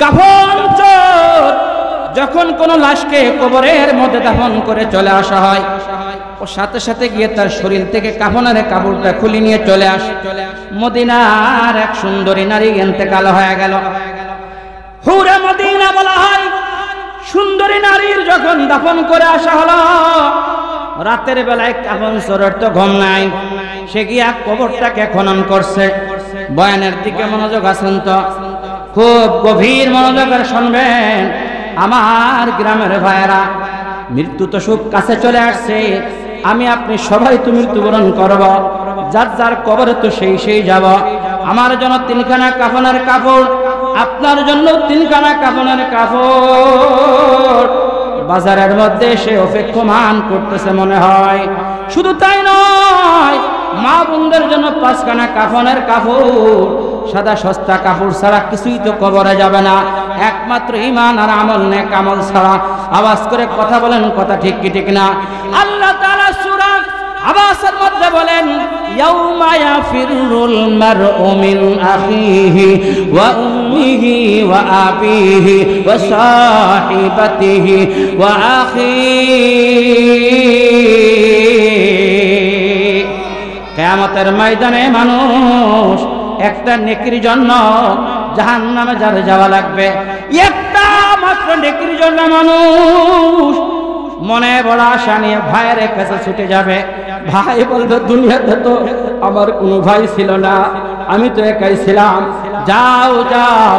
কাফন চোর যখন কোন লাশকে কবরের মধ্যে দাফন করে চলে আসা হয়, ও সাথে সাথে গিয়ে তার শরীর থেকে কাফনের কাপড়টা খুলে নিয়ে চলে আসে। মদিনার এক সুন্দরী নারী ইন্তেকাল হয়ে গেল। হুরে মদিনা বলা হয়। সুন্দরী নারীর যখন দাফন করে আসা হলো, রাতের বেলায় কাফন চোরের তো ঘুম নাই, সে গিয়া কবরটাকে খনন করছে। বয়ানের দিকে মনোযোগ আছেন তো, খুব গভীর মনোযোগের শুনবেন আমার গ্রামের ভাইয়েরা। মৃত্যু তো খুব কাছে চলে আসছে, আমি আপনি সবাই তো মৃত্যুবরণ করব, যার যার কবরে তো সেই যাব। আমার জন্য তিনখানা কাফনের কাপড়, আপনার জন্য তিনখানা কাফনের কাপড় বাজারের মধ্যে সে অপেক্ষমান করতেছে মনে হয়। শুধু তাই নয়, মা বোনদের জন্য 5খানা কাফনের কাপড়, সাদা সস্তা কাপড় ছাড়া কিছুই তো কবরে যাবে না, একমাত্র ঈমান আর আমল নেক আমল ছাড়া। আওয়াজ করে কথা বলেন, কথা ঠিক কি ঠিক না? আল্লাহ তাআলা সূরা আবাসের মধ্যে বলেন, ইয়াউমা ইয়াফিরুল মারউ মিন আখিহি ওয়া উম্মিহি ওয়া আবিহি ওয়া সাহিবাতিহি ওয়া আখিহি। কিয়ামতের ময়দানে মানুষ একটা নেকির জন্য জাহান্নামে যাওয়া লাগবে। একটা মাত্র নেকির জন্য মানুষ মনে বড় আশা নিয়ে ভাইয়ের কাছে ছুটে যাবে। ভাই বলবে, দুনিয়াতে তো আমার কোনো ভাই ছিল না, আমি তো একাই ছিলাম, যাও যাও,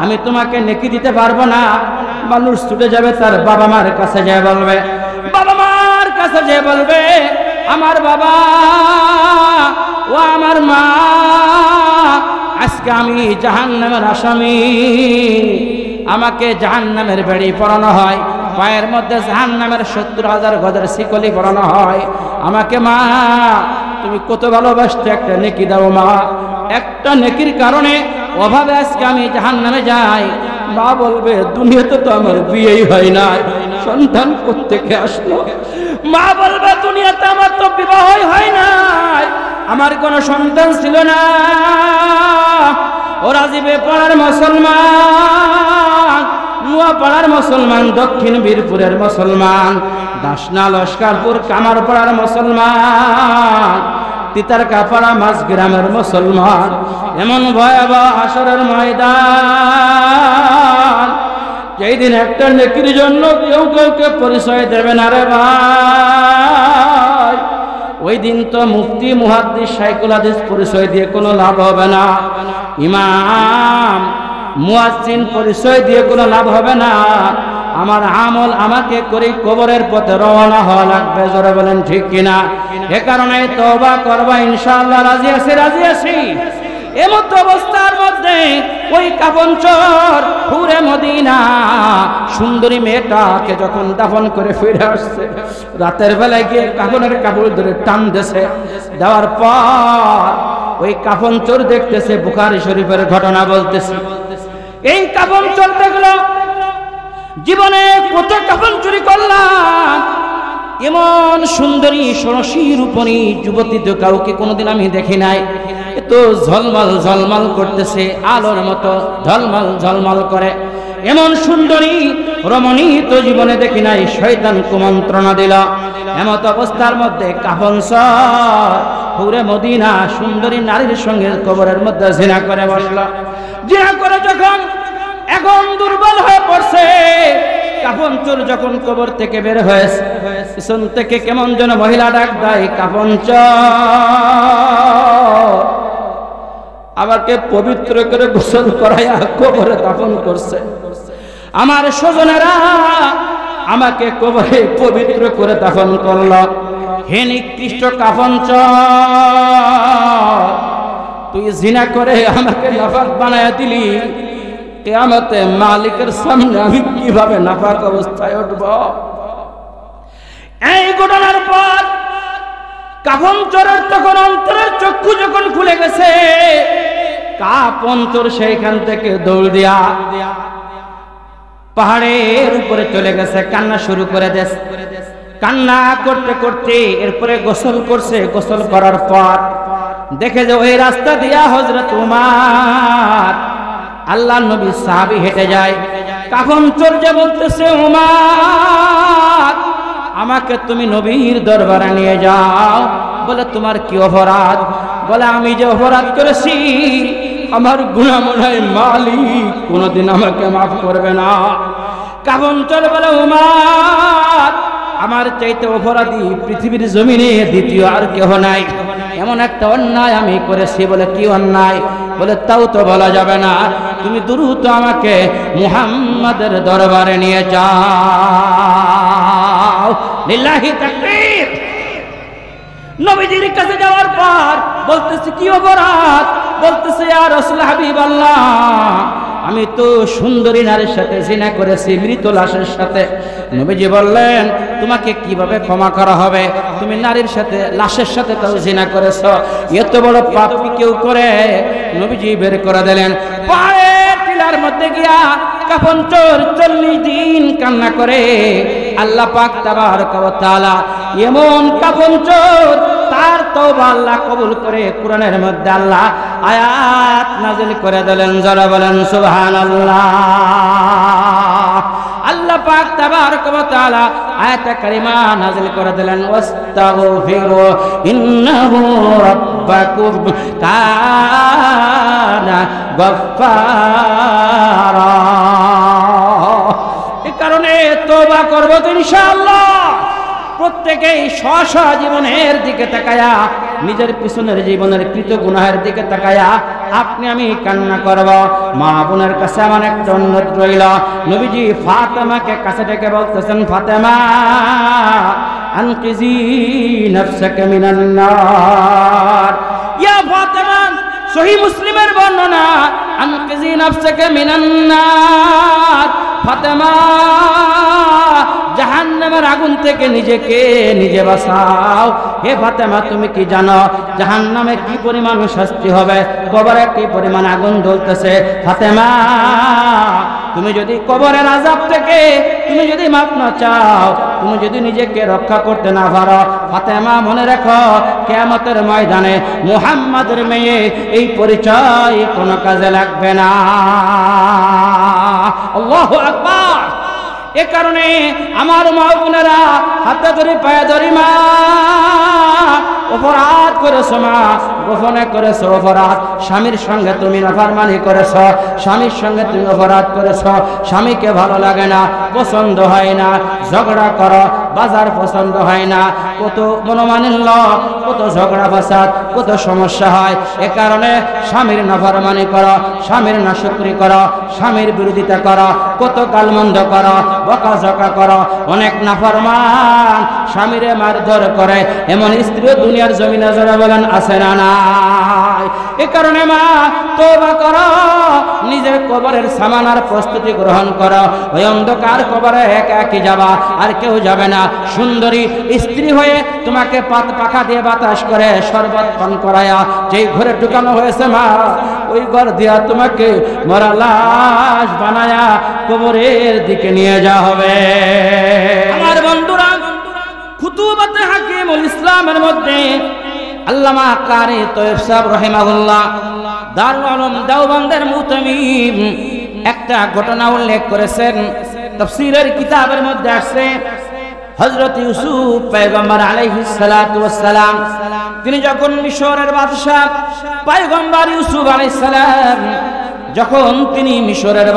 আমি তোমাকে নেকি দিতে পারবো না। মানুষ ছুটে যাবে তার বাবা মার কাছে, যেয়ে বলবে, বাবা মার কাছে যেয়ে বলবে, আমার বাবা ও আমার মা, আজকে আমি জাহান্নামের আসামি, আমাকে জাহান্নামের বেড়ি পরানো হয়, পায়ের মধ্যে জাহান্নামের 70,000 গজের শিকলি পরানো হয়। আমাকে মা তুমি কত ভালোবাসতে, একটা নেকি দাও মা। একটা নেকির কারণে অভাবে আজকে আমি জাহান্নামে যাই। মা বলবে, দুনিয়াতে তো আমার বিয়েই হয় না, সন্তান কোত্থেকে আসলো? মা বলবে, দুনিয়াতে আমার তো বিবাহই হয় না, আমার কোনো সন্তান ছিল না। ওরা জীবে পাড়ার মুসলমান, নোয়াপাড়ার মুসলমান, দক্ষিণ বীরপুরের মুসলমান, দাসনা লস্করপুর কামারপাড়ার মুসলমান, তিতারকাপাড়া মাঝগ্রামের মুসলমান। এমন ভয়াবহ হাসরের ময়দান, যেই দিন একটা নেকির জন্য কেউ কাউকে পরিচয় দেবে না রে ভাই। ওই দিন তো মুফতি মুহাদ্দিস শাইখুল হাদিস পরিচয় দিয়ে কোনো লাভ হবে না, ইমাম মুয়াজ্জিন পরিচয় দিয়ে কোনো লাভ হবে না। আমার আমল আমাকে করে কবরের পথে রওনা হওয়া লাগবে। জোরে বলেন ঠিক কিনা? এ কারণে তওবা করবা ইনশাআল্লাহ। রাজি আছি, রাজি আছি। এমত অবস্থার মধ্যে ওই কাফন চোর হুরে মদিনা সুন্দরী মেয়েটাকে যখন দাফন করে ফিরে আসছে, রাতের বেলায় গিয়ে কাফনের কাপড় ধরে টান দিয়েছে। দেওয়ার পর ওই কাফন চোর দেখতেছে, বুখারী শরীফের ঘটনা বলতেছে, এই কাফন চোর দেখলো, জীবনে কত কাফন চুরি করলাম, এমন সুন্দরী ষোড়শী রূপণী যুবতী তো কাউকে কোনোদিন আমি দেখি নাই। এত ঝলমল ঝলমল করতেছে, আলোর মতো ঝলমল ঝলমল করে, এমন সুন্দরী রমণী তো জীবনে দেখি নাই। শয়তান কুমন্ত্রণা দিল। এমত অবস্থার মধ্যে কাফন চোর হুরে মদিনা সুন্দরী নারীর সঙ্গে কবরের মধ্যে জিনা করে বসলো। জিনা করে যখন এখন দুর্বল হয়ে পড়ছে, কাফন চোর যখন কবর থেকে বের হয়েছে, পিছন থেকে কেমন যেন মহিলা ডাক দেয়, কাফন চোর আমাকে পবিত্র করে গোসল করাইয়া কবরে দাফন করছে। আমার স্বজনেরা আমাকে কবরে পবিত্র করে দাফন করল। হে নিকৃষ্ট কাফন চোর, তুই জিনা করে আমাকে নাফাক বানায়া দিলি, কিয়ামতে মালিকের সামনে আমি কিভাবে নাফাক অবস্থায় উঠব? এই ঘটনার পর কাফন চোরের তখন অন্তরের চক্ষু যখন খুলে গেছে, কাফন চোর সেইখান থেকে দৌড় দিয়া পাহাড়ের উপরে চলে গেছে, কান্না শুরু করে দিয়েছে। কান্না করতে করতে এরপরে গোসল করছে। গোসল করার পর দেখে যে ওই রাস্তা দিয়া হযরত উমর আল্লাহ নবী সাহাবী হেঁটে যায়, কাফন চোরকে বলতেছে, উমার আমাকে তুমি নবীর দরবারে নিয়ে যাও। বলে তোমার কি অপরাধ? বলে আমি যে অপরাধ করেছি আমার গুনাহ মনে হয় মালিক কোনোদিন আমাকে মাফ করবে না। কাফন চোর বলে, উমার আমার চাইতে অপরাধী পৃথিবীর জমিনে দ্বিতীয় আর কেহ নাই। এমন একটা অন্যায় আমি করেছি। বলে কি অন্যায়? বলে তাও তো বলা যাবে না, তুমি দ্রুত আমাকে মুহাম্মাদের দরবারে নিয়ে যাও। লিল্লাহি তাকবীর। নবীজির কাছে যাওয়ার পর বলতেছে কি অপরাধ? বলতেছে ইয়া রাসূল হাবিবাল্লাহ, আমি তো সুন্দরী নারীর সাথে জিনা করেছি, মৃত লাশের সাথে। নবীজি বললেন তোমাকে কিভাবে ক্ষমা করা হবে? তুমি নারীর সাথে লাশের সাথে তাও জিনা করেছো, এত বড় পাপ কি কেউ করে? নবীজি বের করে দিলেন। পায়ের টিলার মধ্যে গিয়া কাফন চোর 40 দিন কান্না করে। আল্লাহ পাক তাবারক ওয়া তাআলা এমন কাফন চোর তার তওবা আল্লাহ কবুল করে কোরআনের মধ্যে আল্লাহ আয়াত নাযিল করে দিলেন। যারা বলেন সুবহানাল্লাহ। আল্লাহ পাক তাবারক ওয়া তাআলা আয়াতে কারিমা নাযিল করে দিলেন, ওয়াস্তাগফিরু ইন্নাহু রাব্বাকুম কানা গফফারা। এই কারণে তওবা করব তো ইনশাআল্লাহ। প্রত্যেকেই স্ব জীবনের দিকে তাকায়া, নিজের পিছনের জীবনের কৃত গুনাহের দিকে তাকায়া আপনি আমি কান্না করব। মা বোনের কাছে আমার একটা অনুরোধ রইল। নবীজি ফাতেমাকে কাছে ডেকে বলতেছেন, ফাতেমা আনকিজি নাফসাকা মিনান নার। ইয়া ফাতেমা, সহিহ মুসলিমের বর্ণনা, আনকিজি নাফসাকা মিনান নার। ফাতেমা জাহান্নামের আগুন থেকে নিজেকে নিজে বাঁচাও। হে ফাতেমা, তুমি কি জানো জাহান্নামে কি পরিমাণ শাস্তি হবে? কবরে কি পরিমাণ আগুন জ্বলতেছে? ফাতেমা, তুমি যদি কবরের আযাব থেকে তুমি যদি মাপ না চাও, তুমি যদি নিজেকে রক্ষা করতে না পারো, ফাতেমা মনে রাখো কিয়ামতের ময়দানে মুহাম্মাদের মেয়ে এই পরিচয় কোনো কাজে লাগবে না। আল্লাহু আকবার। এ কারণে আমার মা বোনেরা হাতে ধরে পায়ে ধরি, মা অপরাধ করেছো, মা গোপনে করেছো অপরাধ। স্বামীর সঙ্গে তুমি নাফরমানি করেছো, স্বামীর সঙ্গে তুমি অপরাধ করেছো। স্বামীকে ভালো লাগে না, পছন্দ হয় না, ঝগড়া করো, বাজার পছন্দ হয় না, কত মনোমালিন্য, কত ঝগড়া ফাসাদ, কত সমস্যা হয়। এ কারণে স্বামীর নাফরমানি করো, স্বামীর নাশকরি করো, স্বামীর বিরোধিতা করো, কত গালমন্দ করো, বকাঝকা করো। অনেক নাফরমান স্বামীরে মারধর করে এমন স্ত্রীও দুনিয়ার জমিনে যারা বলেন আছে না নাই? এ কারণে মা তওবা করো, নিজের কবরের সামানার প্রস্তুতি গ্রহণ করো। ওই অন্ধকার কবরে একা একি যাবা, আর কেউ যাবে না। সুন্দরী স্ত্রী হয়ে তোমাকে পাখা দিয়ে বাতাস করে শরবত পান করায়া যেই ঘরে ঢুকানো হয়েছে মা, ওই ঘর দিয়া তোমাকে মরা লাশ বানায়া কবরের দিকে নিয়ে যাওয়া হবে। আমার বন্ধুরা, খুতুবাতে হাকিমুল ইসলামের মধ্যে আল্লামা কারি তয়েব সাহেব রাহিমাহুল্লাহ দারুল উলুম দেওবন্দের মুতামিম একটা ঘটনা উল্লেখ করেছেন। তাফসীরের কিতাবের মধ্যে আসছে, হযরত ইউসুফ পয়গম্বর আলাইহিস সালাতু ওয়াস সালাম তিনি যখন মিশরের বাদশা পয়গম্বর ইউসুফ আলাইহিস সালাম যখন তিনি মিশরের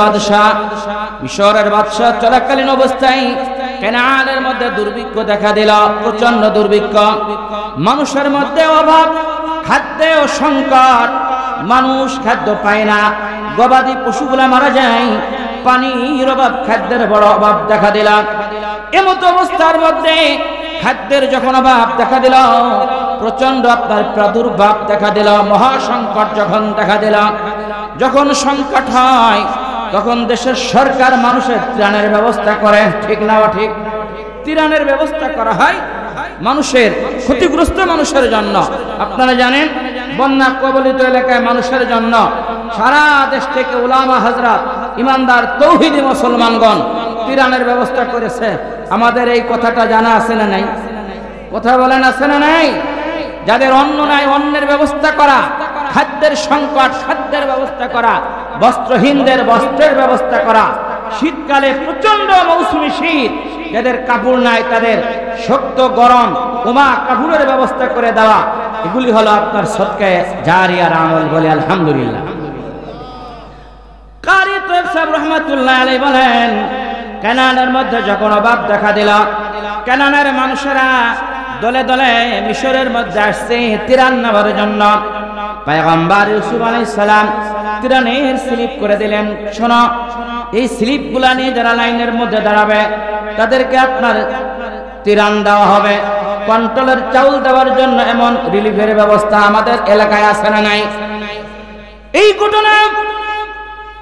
বাদশা চলাকালীন অবস্থায় কেনানের মধ্যে দুর্ভিক্ষ দেখা দিল, প্রচন্ড দুর্ভিক্ষ। মানুষের মধ্যে অভাব, খাদ্যে ও সংকট, মানুষ খাদ্য পায় না, গবাদি পশুগুলা মারা যায়, পানির অভাব, খাদ্যের বড় অভাব দেখা দিল। এমত অবস্থার মধ্যে খাদ্যের যখন অভাব দেখা দিল, প্রচন্ড আপনার প্রাদুর্ভাব দেখা দিল, মহাসংকট যখন দেখা দিল, যখন সংকট হয় তখন দেশের সরকার মানুষের ত্রাণের ব্যবস্থা করে। ঠিক না ঠিক? ত্রাণের ব্যবস্থা করা হয় মানুষের, ক্ষতিগ্রস্ত মানুষের জন্য। আপনারা জানেন বন্যা কবলিত এলাকায় মানুষের জন্য সারা দেশ থেকে উলামা হযরত, ইমানদার তৌহিদি মুসলমানগণ ত্রাণের ব্যবস্থা করেছে। আমাদের এই কথাটা জানা আছে না নাই? কথা বলেন আছে না নাই? যাদের অন্ন নাই অন্নের ব্যবস্থা করা, খাদ্যের সংকট, খাদ্যের ব্যবস্থা করা, বস্ত্রহীনদের বস্ত্রের ব্যবস্থা করা, শীতকালে প্রচন্ড মৌসুমী শীত, যাদের কাপড় নাই তাদের শক্ত গরম উমা কাপড়ের ব্যবস্থা করে দেওয়া, এগুলি হলো আপনার সদকায়ে জারিয়ার আমল। বলে আলহামদুলিল্লাহ। কারি তৈয়ব সাহেব রহমাতুল্লাহ আলাইহি বলেন, কানানের মধ্যে যখন অভাব দেখা দিল, কানানের মানুষেরা দলে দলে মিশরের মধ্যে আসছে তিরান নেওয়ার জন্য। পয়গম্বর ইউসুফ আলাইহিস সালাম তিরানের স্লিপ করে দিলেন, শোনো এই স্লিপগুলা নিয়ে যারা লাইনের মধ্যে দাঁড়াবে তাদেরকে আপনার তিরান দেওয়া হবে। কন্ট্রোলের চাউল দেওয়ার জন্য এমন রিলিফের ব্যবস্থা আমাদের এলাকায় আছে না নাই? এই ঘটনা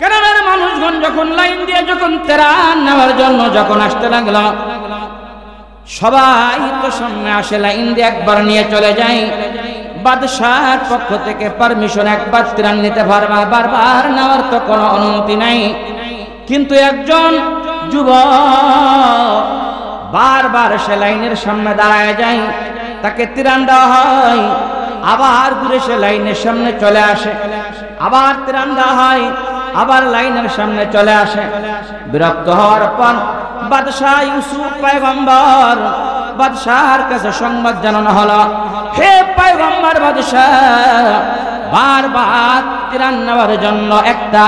কানানের মানুষগণ যখন লাইন দিয়ে যখন তিরান নেওয়ার জন্য যখন আসতে লাগলো, সবাই তো সামনে আসে, লাইন দিয়ে একবার নিয়ে চলে যায়। বাদশাহর পক্ষ থেকে পারমিশন, একবার তিরান নিতে পারবা, বারবার নেওয়ার তো কোনো অনুমতি নাই। কিন্তু একজন যুবক বারবার সে লাইনের সামনে দাঁড়ায় যায়, তাকে তিরান দেওয়া হয়, আবার ঘুরে সে লাইনের সামনে চলে আসে, আবার তিরান দেওয়া হয়, আবার লাইনের সামনে চলে আসে। বিরক্ত হওয়ার পর বাদশাহ ইউসুফ পয়গম্বর, বাদশাহর কাছে সংবাদ জানানো হলো, হে পয়গম্বর বাদশাহ, বারবার তিরান নেওয়ার জন্য একটা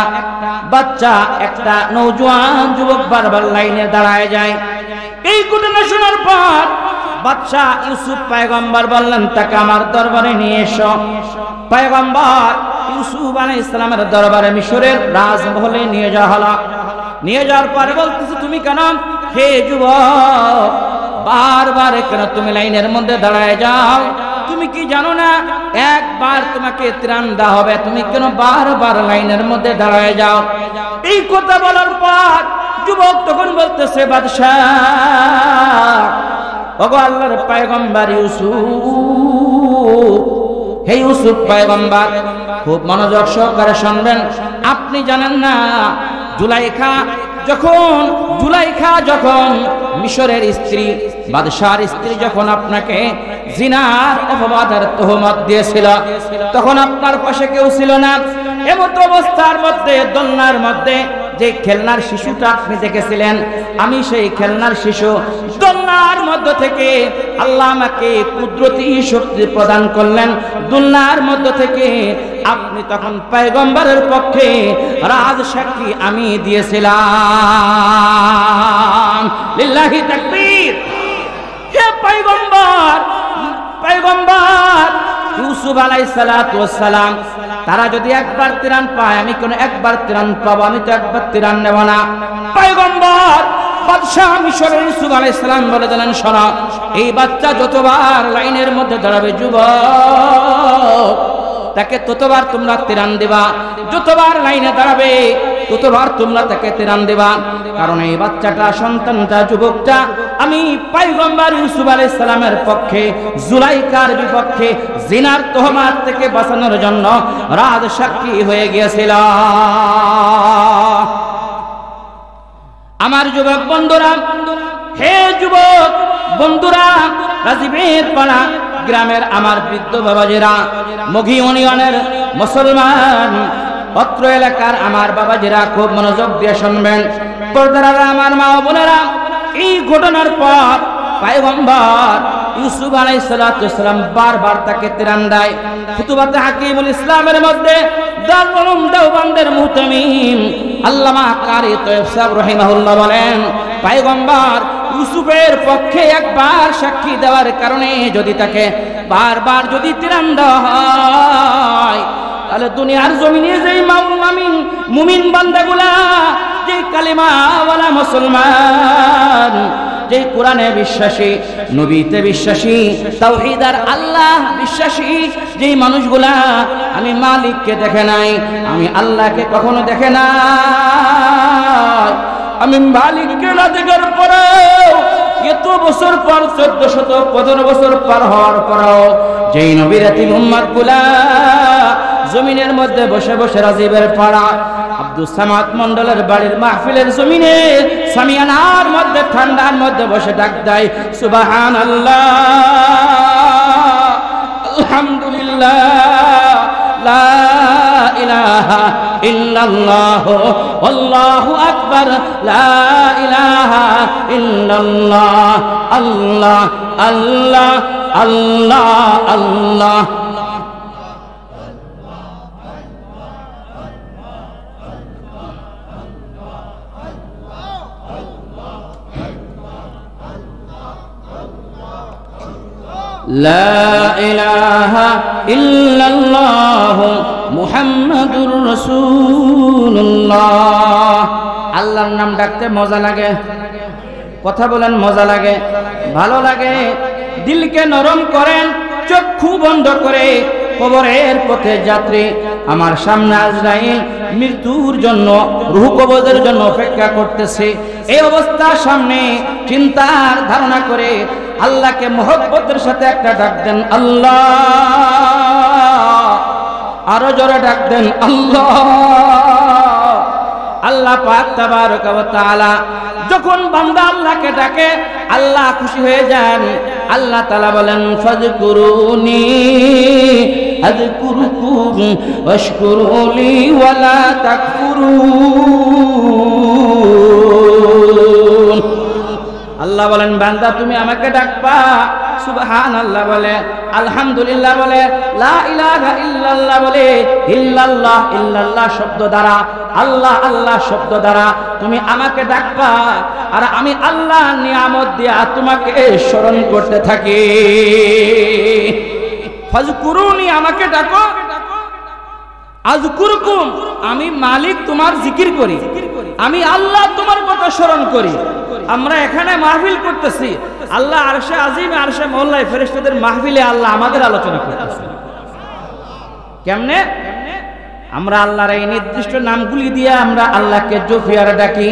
বাচ্চা, একটা নওজোয়ান যুবক বারবার লাইনে দাঁড়ায় যায়। এই ঘটনা শোনার পর বাদশাহ ইউসুফ পয়গম্বর বললেন, তাকে আমার দরবারে নিয়ে এসো। পয়গম্বর ইউসুফ আলাইহিস সালামের দরবারে মিশরের রাজমহলে নিয়ে যাওয়া হলো। নিয়ে যাওয়ার পরে বলতেছে, তুমি কেন হে যুবক বারবার কেন তুমি লাইনের মধ্যে দাঁড়ায় যাও? তুমি কি জানো না একবার তোমাকে ত্রাণ দেওয়া হবে? তুমি কেন বারবার লাইনের মধ্যে দাঁড়ায় যাও? এই কথা বলার পর যুবক তখন বলতেছে, বাদশাহ, ওগো আল্লাহর পয়গম্বর ইউসুফ, হে ইউসুফ পয়গম্বর, খুব মনোযোগ সহকারে শুনবেন। আপনি জানেন না জুলাইখা যখন মিশরের স্ত্রী, বাদশাহর স্ত্রী যখন আপনাকে জিনার অপবাদের তহমত দিয়েছিল, তখন আপনার পাশে কেউ ছিল না। এমত অবস্থার মধ্যে দোলনার মধ্যে যে খেলনার শিশুটা আপনি দেখেছিলেন, আমি সেই খেলনার শিশু। দোলনার মধ্য থেকে আল্লাহ আমাকে কুদরতি শক্তি প্রদান করলেন, দোলনার মধ্য থেকে আপনি তখন পয়গম্বরের পক্ষে রাজ সাক্ষী আমি দিয়েছিলাম। লিল্লাহি তাকবীর। হে পয়গম্বর ইউসুফ আলাইহিস সালাতু ওয়াস সালাম, তারা যদি একবার তিরান পায়, আমি কোন একবার তিরান পাবো? আমি তো একবার তিরান নেব না। পয়গম্বর বাদশাহ মিশরের ইউসুফ আলাইহিস সালাম বলে দিলেন, শোনো, এই বাচ্চা যতবার লাইনের মধ্যে দাঁড়াবে যুবক, তাকে ততবার তোমরা তিরান দিবা। যতবার লাইনে দাঁড়াবে ততবার তোমরা তাকে তিরান দিবা। কারণ এই বাচ্চাটা, সন্তানটা, যুবকটা আমি পয়গম্বর ইউসুফ আলাইহিস সালামের পক্ষে জুলাইখার বিপক্ষে জিনার তহমাত থেকে বাঁচানোর জন্য রাজ সাক্ষী হয়ে গিয়েছিল। আমার যুবক বন্ধুরা, হে যুবক বন্ধুরা, রাজীবের পাড়া গ্রামের আমার বৃদ্ধ বাবাজিরা, মঘি ইউনিয়নের মুসলমান, অত্র এলাকার আমার বাবাজিরা, খুব মনোযোগ দিয়ে শুনবেন। পর্দারা আমার মা ও বোনেরা, এই ঘটনার পর পয়গম্বর ইউসুফ আলাইহিস সালাতু ওয়াস সালাম বারবার তাকে তিরান দেয়। ফুতুহাতে হাকিমুল ইসলামের মধ্যে দারুল উলুম দেওবন্দের মুহতামিম আল্লামা কারি তৈয়ব সাহেব রাহিমাহুল্লাহ বলেন, পয়গম্বর ইউসুফের পক্ষে একবার সাক্ষী দেওয়ার কারণে যদি তাকে বারবার যদি তিরান দেওয়া হয়, তাহলে দুনিয়ার জমিনে যেই মুমিন বান্দাগুলা, যে কালিমাওয়ালা মুসলমান, যে কোরআনে বিশ্বাসী, নবীতে বিশ্বাসী, তাওহীদ আর আল্লাহ বিশ্বাসী যেই মানুষগুলা আমি মালিককে দেখে নাই, আমি আল্লাহকে কখনো দেখে নাই, আমি মালিককে না দেখার পরেও এত বছর পর 1415 বছর পার হওয়ার পরেও যেই নবীর এতিম উম্মতগুলা জমিনের মধ্যে বসে বসে রাজীবের পাড়া আব্দুস সামাদ মন্ডলের বাড়ির মাহফিলের জমিনে সামিয়ানার মধ্যে ঠান্ডার মধ্যে বসে ডাক দেয়, সুবহানাল্লাহ, আলহামদুলিল্লাহ, লা ইলাহা ইল্লাল্লাহ আল্লাহু আকবার লা ইলাহা ইল্লাল্লাহ আল্লাহ আল্লাহ আল্লাহ আল্লাহ লা ইলাহা ইল্লাল্লাহ মুহাম্মাদুর রাসূলুল্লাহ। আল্লাহর নাম ডাকতে মজা লাগে, কথা বলেন মজা লাগে, ভালো লাগে, দিলকে নরম করেন। চক্ষু বন্ধ করে কবরের পথে যাত্রী, আমার সামনে আজরাইল মৃত্যুর জন্য, রূহ কবজের জন্য অপেক্ষা করতেছে। এই অবস্থার সামনে চিন্তার ধারণা করে আল্লাহকে মহব্বতের সাথে একটা ডাক দেন, আল্লাহ। আরো জোরে ডাক দেন, আল্লাহ। আল্লাহ পাক তাবারক ওয়া তাআলা যখন বান্দা আল্লাহকে ডাকে আল্লাহ খুশি হয়ে যান। আল্লাহ তাআলা বলেন, ফাযকুরুনি আযকুরুকুম ওয়াশকুরুলি ওয়ালা তাকফুরুন। আল্লাহ বলেন, বান্দা তুমি আমাকে ডাকবা, সুবহানাল্লাহ বলে, আলহামদুলিল্লাহ বলে, লা ইলাহা ইল্লাল্লাহ বলে, ইল্লাল্লাহ ইল্লাল্লাহ শব্দ দ্বারা, আল্লাহ আল্লাহ শব্দ দ্বারা তুমি আমাকে ডাকবা, আর আমি আল্লাহ নিয়ামত দিয়া তোমাকে স্মরণ করতে থাকি। ফাযকুরুনি, আমাকে ডাকো, আযকুরকুম, আমি মালিক তোমার জিকির করি, আমি আল্লাহ তোমার কথা স্মরণ করি। আমরা এখানে মাহফিল করতেছি, আল্লাহ আরশে আজিমে আরশে মওলায় ফেরেশতাদের মাহফিলে আল্লাহ আমাদের আলোচনা করতেছে। কেমনে? আমরা আল্লাহর এই নির্দিষ্ট নামগুলি দিয়ে আমরা আল্লাহকে জোফিয়ার ডাকি,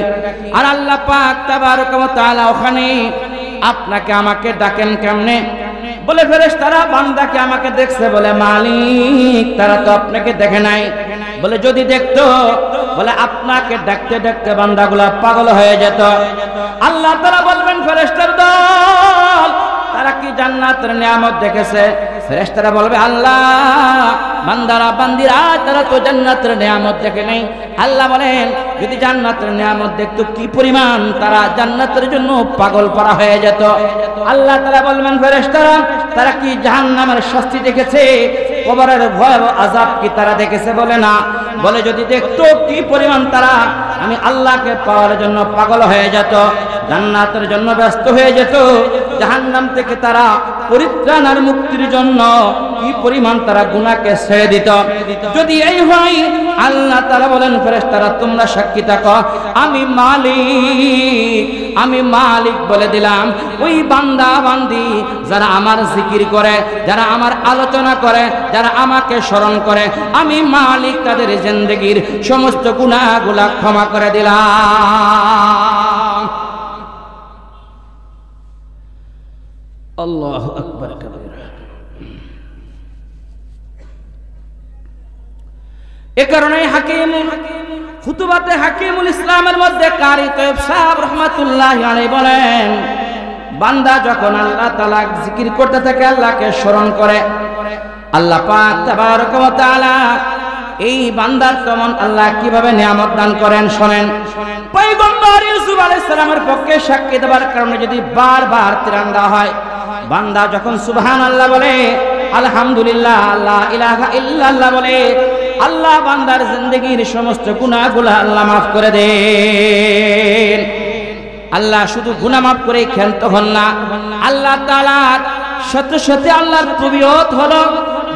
আর আল্লাহ পাক তাবারক ওয়া তাআলা ওখানে আপনাকে আমাকে ডাকেন কেমনে? বলে ফেরেশতারা বান্দাকে আমাকে দেখছে, বলে মালিক তারা তো আপনাকে দেখে নাই। বলে যদি দেখতো, বলে আপনাকে ডাকতে ডাকতে বান্দাগুলা পাগল হয়ে যেত। আল্লাহ তাআলা বলবেন, ফেরেশতার দল তারা কি জান্নাতের নিয়ামত দেখেছে? ফেরেশতারা বলবে, আল্লাহ বান্দারা বান্দিরা তারা তো জান্নাতের নিয়ামত দেখে নাই। আল্লাহ বলেন, যদি জান্নাতের নিয়ামত দেখতো কি পরিমাণ তারা জান্নাতের জন্য পাগল করা হয়ে যেত। আল্লাহ তাআলা বলবেন, ফেরেশতারা তারা কি জাহান্নামের শাস্তি দেখেছে? কবরের ভয়াবহ আযাব কি তারা দেখেছে? বলে না। বলে যদি দেখতো কি পরিমাণ তারা আমি আল্লাহকে পাওয়ার জন্য পাগল হয়ে যেত, জান্নাতের জন্য ব্যস্ত হয়ে যেত, জাহান্নাম থেকে তারা পরিত্রাণ আর মুক্তির জন্য কি পরিমাণ তারা গুনাহকে ছেড়ে দিত। যদি এই হয়, আল্লাহ তাআলা বলেন, ফেরেশতারা তোমরা সাক্ষী থাকো, আমি মালিক বলে দিলাম। ওই বান্দা বান্দি যারা আমার জিকির করে, যারা আমার আলোচনা করে, যারা আমাকে স্মরণ করে, আমি মালিক তাদের জিন্দেগীর সমস্ত গুনাহগুলা ক্ষমা করে দিলাম। আল্লাহু আকবার কাবীরা। এ কারণে খুতুবাতে হাকিমুল ইসলামের মধ্যে কারি তৈয়ব সাহেব রাহমাতুল্লাহি আলাইহি বলেন, বান্দা যখন আল্লাহ তাআলা জিকির করতে থাকে, আল্লাহকে স্মরণ করে, আল্লাহ পাক তাবারক ওয়া তাআলা এই বান্দার তেমন আল্লাহ কিভাবে নিয়ামত দান করেন শোনেন। পয়গম্বর ইউসুফ আলাইহিস সালামের পক্ষে সাক্ষী দেওয়ার কারণে যদি বারবার ত্রাণ দেওয়া হয়, বান্দা যখন সুবহানাল্লাহ বলে, আলহামদুলিল্লাহ, লা ইলাহা ইল্লাল্লাহ বলে, আল্লাহ বান্দার জিন্দেগীর সমস্ত গুনাহগুলো আল্লাহ মাফ করে দেন। আল্লাহ শুধু গুনাহ মাফ করে ক্ষান্ত হন না, আল্লাহ তাআলার সাথে সাথে আল্লাহর তবিয়ত হলো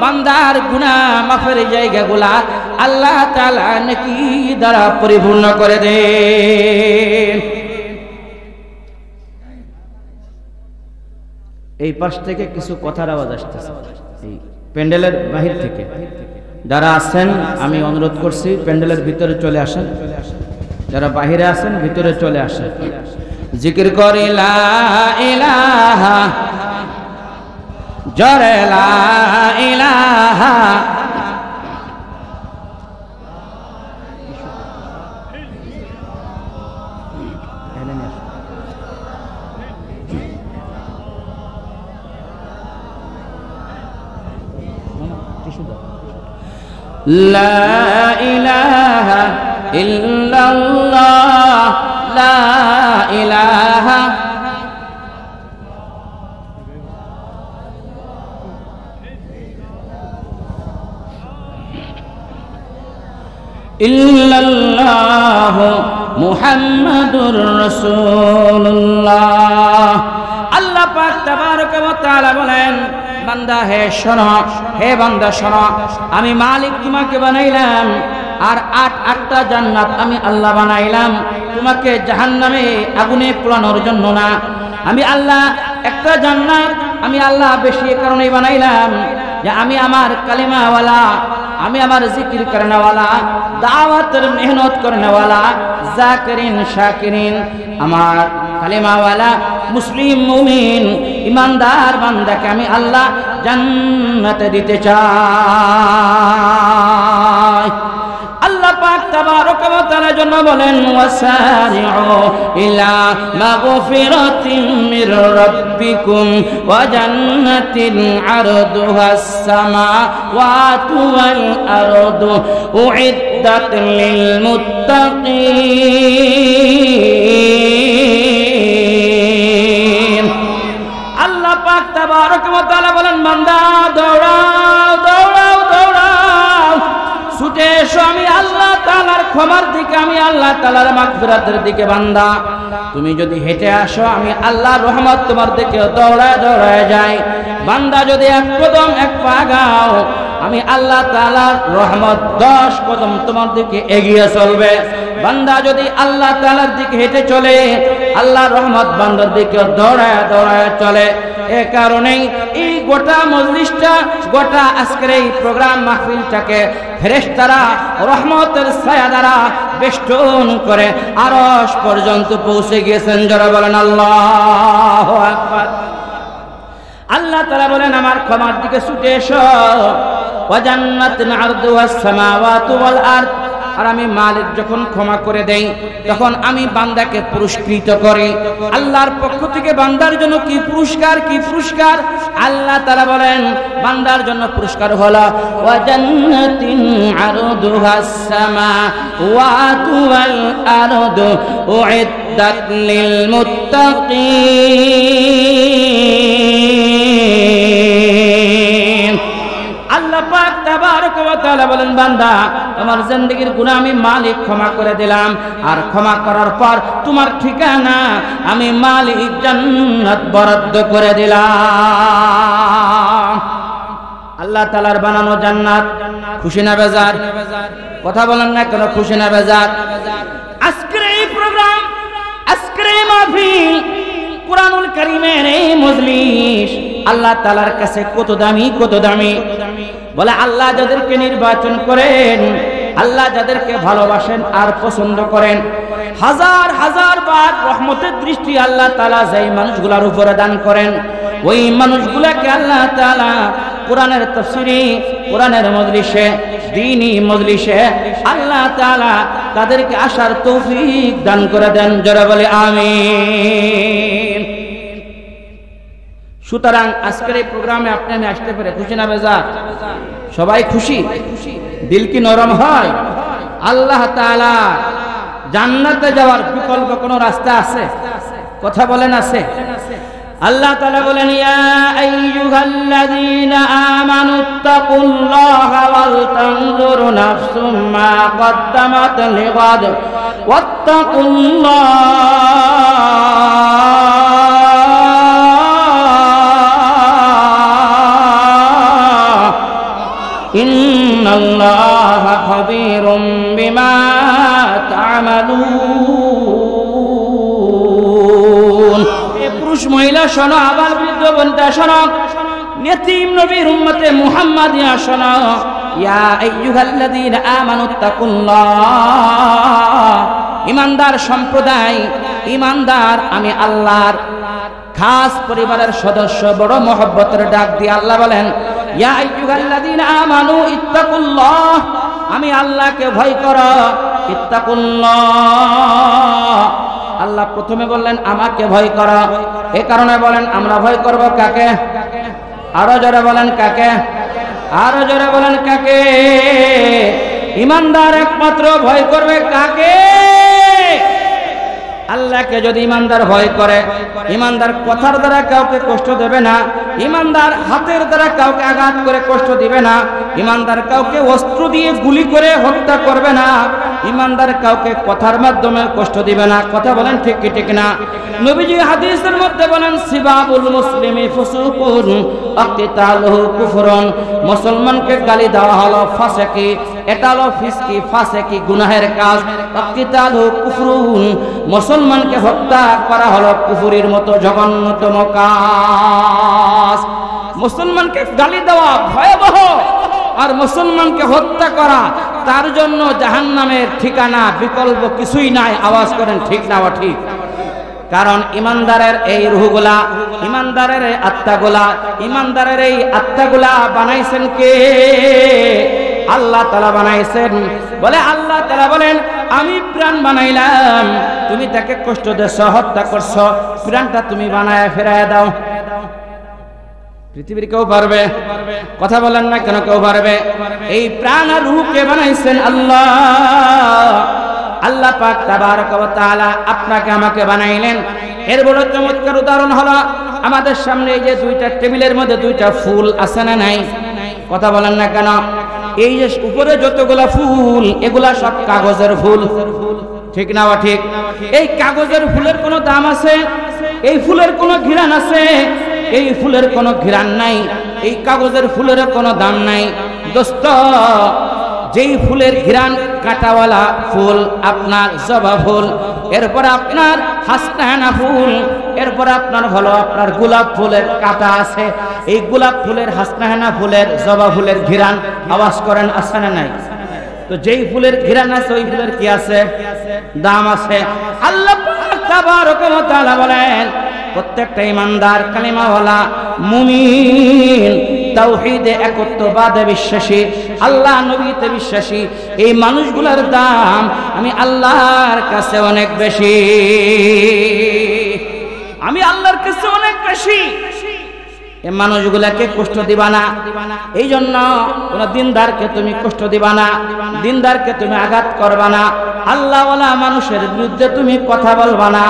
বান্দার গুনাহ মাফের জায়গাগুলা আল্লাহ তাআলা নেকি দ্বারা পরিপূর্ণ করে দেন। এই পাশ থেকে কিছু কথার আওয়াজ আসতেছে, এই প্যান্ডেলের বাহির থেকে যারা আছেন আমি অনুরোধ করছি প্যান্ডেলের ভিতরে চলে আসেন, যারা বাহিরে আছেন ভিতরে চলে আসেন। জিকির করি লা ইলাহা, জরে লা ইলাহা, লা ইলাহা ইল্লাল্লাহ লা ইলাহা ইল্লাল্লাহ মুহাম্মাদুর রাসূলুল্লাহ। আল্লাহ পাক তাবারক ওয়া তাআলা বলেন, বান্দা হে শোনো, হে বান্দা শোনো, আমি মালিক তোমাকে বানাইলাম আর আটটা জান্নাত আমি আল্লাহ বানাইলাম তোমাকে জাহান্নামে আগুনে পোড়ানোর জন্য না। আমি আল্লাহ একটা জান্নাত আমি আল্লাহ বেশি কারণেই বানাইলাম যে আমি আমার কালিমাওয়ালা, আমি আমার জিকির করনেওয়ালা, দাওয়াতের মেহনত করনেওয়ালা, জাকিরিন শাকিরিন, আমার কালিমাওয়ালা মুসলিম মুমিন ইমানদার বান্দাকে আমি আল্লাহ জান্নাতে দিতে চাই। আল্লাহ পাক তাবারক ওয়া তাআলা জন্য বলেন, ওয়াসারিউ ইলা মাগফিরাতিন মির রাব্বিকুম ওয়া জান্নাতিন আরদুহাস সামাওয়াতু ওয়াল আরদু উইদ্দাত লিল মুত্তাকিন। আল্লাহ পাক তাবারক ওয়া তাআলা বলেন, বান্দা দৌড়াও দৌড়াও দৌড়াও, ছুটে এসো আমি আল্লাহ তাআলার ক্ষমার দিকে, আমি আল্লাহ তাআলার মাগফিরাতের দিকে। বান্দা তুমি যদি হেঁটে আসো আমি আল্লাহর রহমত তোমার দিকে দৌড়ায় দৌড়ায় যায়। বান্দা যদি এক কদম এক পা গাও আমি আল্লাহ তাআলার রহমত 10 কদম তোমার দিকে এগিয়ে চলবে। বান্দা যদি আল্লাহ তাআলার দিকে হেঁটে চলে আল্লাহর রহমত বান্দার দিকে দৌড়ায় দৌড়ায় চলে। এ কারণেই এই গোটা মজলিসটা, গোটা আজকের এই প্রোগ্রাম মাহফিলটাকে ফেরেশতারা রহমতের ছায়া দ্বারা বেষ্টন করে আরশ পর্যন্ত পৌঁছে গিয়েছেন। যারা বলেন আল্লাহু আকবার। আল্লাহ তাআলা বলেন, আমার ক্ষমার দিকে ছুটে এসো। ওয়া জান্নাতুন আরদুহাস সামাওয়াতু ওয়াল আরদ। আর আমি মালিক যখন ক্ষমা করে দেই তখন আমি বান্দাকে পুরস্কৃত করি। আল্লাহর পক্ষ থেকে বান্দার জন্য কি পুরস্কার, কি পুরস্কার? আল্লাহ তাআলা বলেন বান্দার জন্য পুরস্কার হলো ওয়া জান্নাতিন আরদুহাস সামাওয়াতু ওয়াল আরদু উইদ্দাত লিল মুত্তাকিন। আল্লাহ পাক তাবারক ওয়া তাআলা বলেন, বান্দা তোমার জিন্দেগীর গুনাহ আমি মালিক ক্ষমা করে দিলাম, আর ক্ষমা করার পর তোমার ঠিকানা আমি মালিক জান্নাত বরাদ্দ করে দিলাম। আল্লাহ তাআলার বানানো জান্নাত, খুশি না বেজার? কথা বলেন না কেন, খুশি না বেজার? আজকের এই প্রোগ্রাম, আজকের এই মাহফিল, কুরআনুল কারীমের এই মজলিস আল্লাহ তাআলার কাছে কত দামি, কত দামি। বলে আল্লাহ যাদেরকে নির্বাচন করেন, আল্লাহ যাদেরকে ভালোবাসেন আর পছন্দ করেন, হাজার হাজার বার রহমতের দৃষ্টি আল্লাহ তাআলা যেই মানুষগুলোর উপরে দান করেন, ওই মানুষগুলোকে আল্লাহ তাআলা কোরআনের তাফসীরে, কোরআনের মজলিসে, দ্বীনি মজলিসে আল্লাহ তাআলা তাদেরকে আসার তৌফিক দান করে দেন। যারা বলে আমিন। সুতরাং আজকের এই প্রোগ্রামে আপনি আমি আসতে পেরে খুশি না বেজার? সবাই খুশি? দিল কি নরম হয়? আল্লাহ তাআলা জান্নাতে যাওয়ার বিকল্প কোনো রাস্তা আছে? কথা বলেন আছে? আল্লাহ তাআলা বলেন, ইয়া আইয়ুহাল্লাযীনা আমানুত্তাকুল্লাহা ওয়াল তানজুর নাফসুম মা কদ্দামাত লিগাদ ওয়াত্তাকুল্লাহ ইন্নাল্লাহা খাবীরুম বিমা তা'মালুন। পুরুষ মহিলা শোনো, আবার বৃদ্ধ বনিতা শোনো, ইয়তীম নবীর উম্মতে মুহাম্মাদিয়া শোনো। ইয়া আইয়ুহাল্লাযীনা আমানুত্তাকুল্লাহ। ঈমানদার সম্প্রদায়, ঈমানদার আমি আল্লাহর খাস পরিবারের সদস্য, বড় মহব্বতের ডাক দিয়ে আল্লাহ বলেন, ইয়া আইয়ুহাল্লাযীনা আমানু ইত্তাকুল্লাহ। আমি আল্লাহকে ভয় করো। ইত্তাকুল্লাহ। আল্লাহ প্রথমে বললেন আমাকে ভয় করো, এ কারণে বলেন আমরা ভয় করব কাকে? আরো জোরে বলেন কাকে? আরো জোরে বলেন কাকে? ইমানদার একমাত্র ভয় করবে কাকে? আল্লাহকে যদি ইমানদার ভয় করে, ইমানদার কথার দ্বারা কাউকে কষ্ট দেবে না, ইমানদার হাতের দ্বারা কাউকে আঘাত করে কষ্ট দিবে না, ইমানদার কাউকে অস্ত্র দিয়ে গুলি করে হত্যা করবে না, ইমানদার কাউকে কথার মাধ্যমে কষ্ট দিবে না। কথা বলেন ঠিক কি ঠিক না? নবীজি হাদিসের মধ্যে বলেন সিবাবুল মুসলিমি ফুসুকুন আকিতালুহু কুফরুন, মুসলমানকে গালি দেওয়া হলো ফাসিকি, এটা হলো ফিসকি ফাসিকি গুনাহের কাজ। আকিতালুহু কুফরুন, মুসলমানকে হত্যা করা হলো কুফরির মতো জঘন্যতম কাজ। মুসলমানকে গালি দেওয়া ভয়াবহ, আর মুসলমানকে হত্যা করা তার জন্য জাহান্নামের ঠিকানা, বিকল্প কিছুই নাই। আওয়াজ করেন ঠিক না ঠিক? কারণ ইমানদারের এই রূহগুলা, ইমানদারের এই আত্মাগুলা, ইমানদারের এই আত্মাগুলা বানাইছেন কে? আল্লাহ তাআলা বানাইছেন। বলে আল্লাহ তাআলা বলেন আমি প্রাণ বানাইলাম, তুমি তাকে কষ্ট দেছো, হত্যা করছো, প্রাণটা তুমি বানায় ফেরায় দাও। পৃথিবীর কেউ পারবে? কথা বলেন না কেন কেউ পারবে? এই প্রাণ আর রূহকে বানাইছেন আল্লাহ। আল্লাহ পাক তাবারক ওয়া তাআলা আপনাকে আমাকে বানাইলেন। এর বড় চমৎকার উদাহরণ হলো আমাদের সামনে এই যে দুইটা টেবিলের মধ্যে দুইটা ফুল আছে না নাই? কথা বলেন না কেন? এই যে উপরে যতগুলা ফুল, এগুলা সব কাগজের ফুল, ঠিক না ঠিক? এই কাগজের ফুলের কোনো দাম আছে? এই ফুলের কোনো ঘ্রাণ আছে? এই ফুলের কোনো ঘ্রাণ নাই, এই কাগজের ফুলের কোনো দাম নাই। দোস্ত, যেই ফুলের ঘ্রাণ কাঁটাওয়ালা ফুল আপনার জবা ফুল, এরপর আপনার হাসনাহানা ফুল, এরপর আপনার হলো আপনার গোলাপ ফুলের কাঁটা আছে। এই গোলাপ ফুলের, হাসনাহানা ফুলের, জবা ফুলের ঘ্রাণ আওয়াজ করেন আছে না নাই? তো যেই ফুলের ঘ্রাণ আছে ওই ফুলের কি আছে? দাম আছে। আল্লাহ পাক তাবারক ওয়া তাআলা বলেন প্রত্যেকটা ইমানদার, কালিমাওয়ালা মুমিন, তাওহীদে একত্ববাদে বিশ্বাসী, আল্লাহ নবীতে বিশ্বাসী, এই মানুষগুলোর দাম আমি আল্লাহর কাছে অনেক বেশি। আমি আল্লাহর কাছে অনেক বেশি। এই মানুষগুলাকে কষ্ট দিবা না। এই জন্য কোন দিনদারকে তুমি কষ্ট দিবা না, দিনদারকে তুমি আঘাত করবা না, আল্লাহওয়ালা মানুষের বিরুদ্ধে তুমি কথা বলবা না।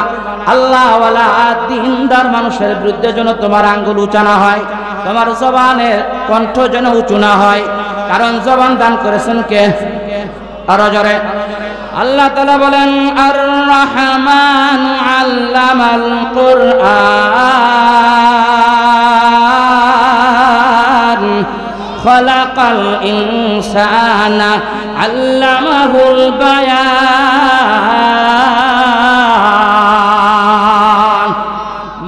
আল্লাহওয়ালা দিনদার মানুষের বিরুদ্ধে যেন তোমার আঙ্গুল উঁচা না হয়, তোমার জবানের কণ্ঠ যেন উঁচু না হয়। কারণ জবান দান করেছেন কে? আরো জোরে আল্লাহ তাআলা বলেন আর রহমানু আল্লামাল কুরআন খালাকাল ইনসানা আল্লামাহুল বায়ান।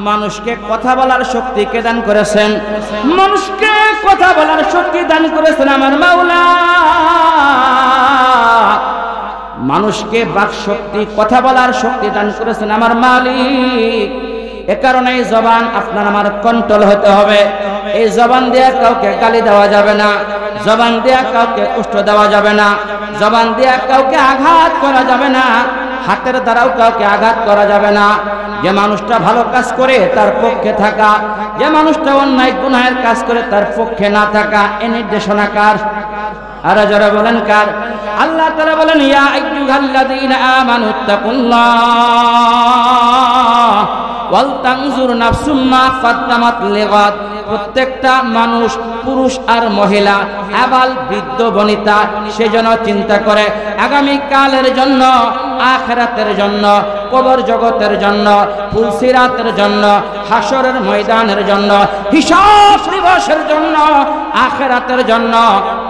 মানুষকে কথা বলার শক্তি কে দান করেছেন? মানুষকে কথা বলার শক্তি দান করেছেন আমার মাওলা। মানুষকে বাক শক্তি, কথা বলার শক্তি দান করেছেন আমার মালিক। এ কারণে এই জবান আপনার আমার কন্ট্রোল হতে হবে। এই জবান দিয়ে কাউকে গালি দেওয়া যাবে না, জবান দিয়ে কাউকে কষ্ট দেওয়া যাবে না, জবান দিয়ে কাউকে আঘাত করা যাবে না, হাতের দ্বারাও কাউকে আঘাত করা যাবে না। যে মানুষটা ভালো কাজ করে তার পক্ষে থাকা, যে মানুষটা অন্যায় গুনাহের কাজ করে তার পক্ষে না থাকা, এ নির্দেশনা কার? আর যারা বলেন কার? আল্লাহ তাআলা বলেন ইয়া আইয়ুহাল্লাযীনা আমানুত্তাকুল্লাহ ওয়াল তানজুর নাফসুম মা কদ্দামাত লিগাদ। প্রত্যেকটা মানুষ, পুরুষ আর মহিলা, আবাল বৃদ্ধ বনিতা, সে যেন চিন্তা করে আগামী কালের জন্য, আখিরাতের জন্য, কবর জগতের জন্য, ফুলসিরাতের জন্য, হাসরের ময়দানের জন্য, হিসাব দিবসের জন্য, আখিরাতের জন্য,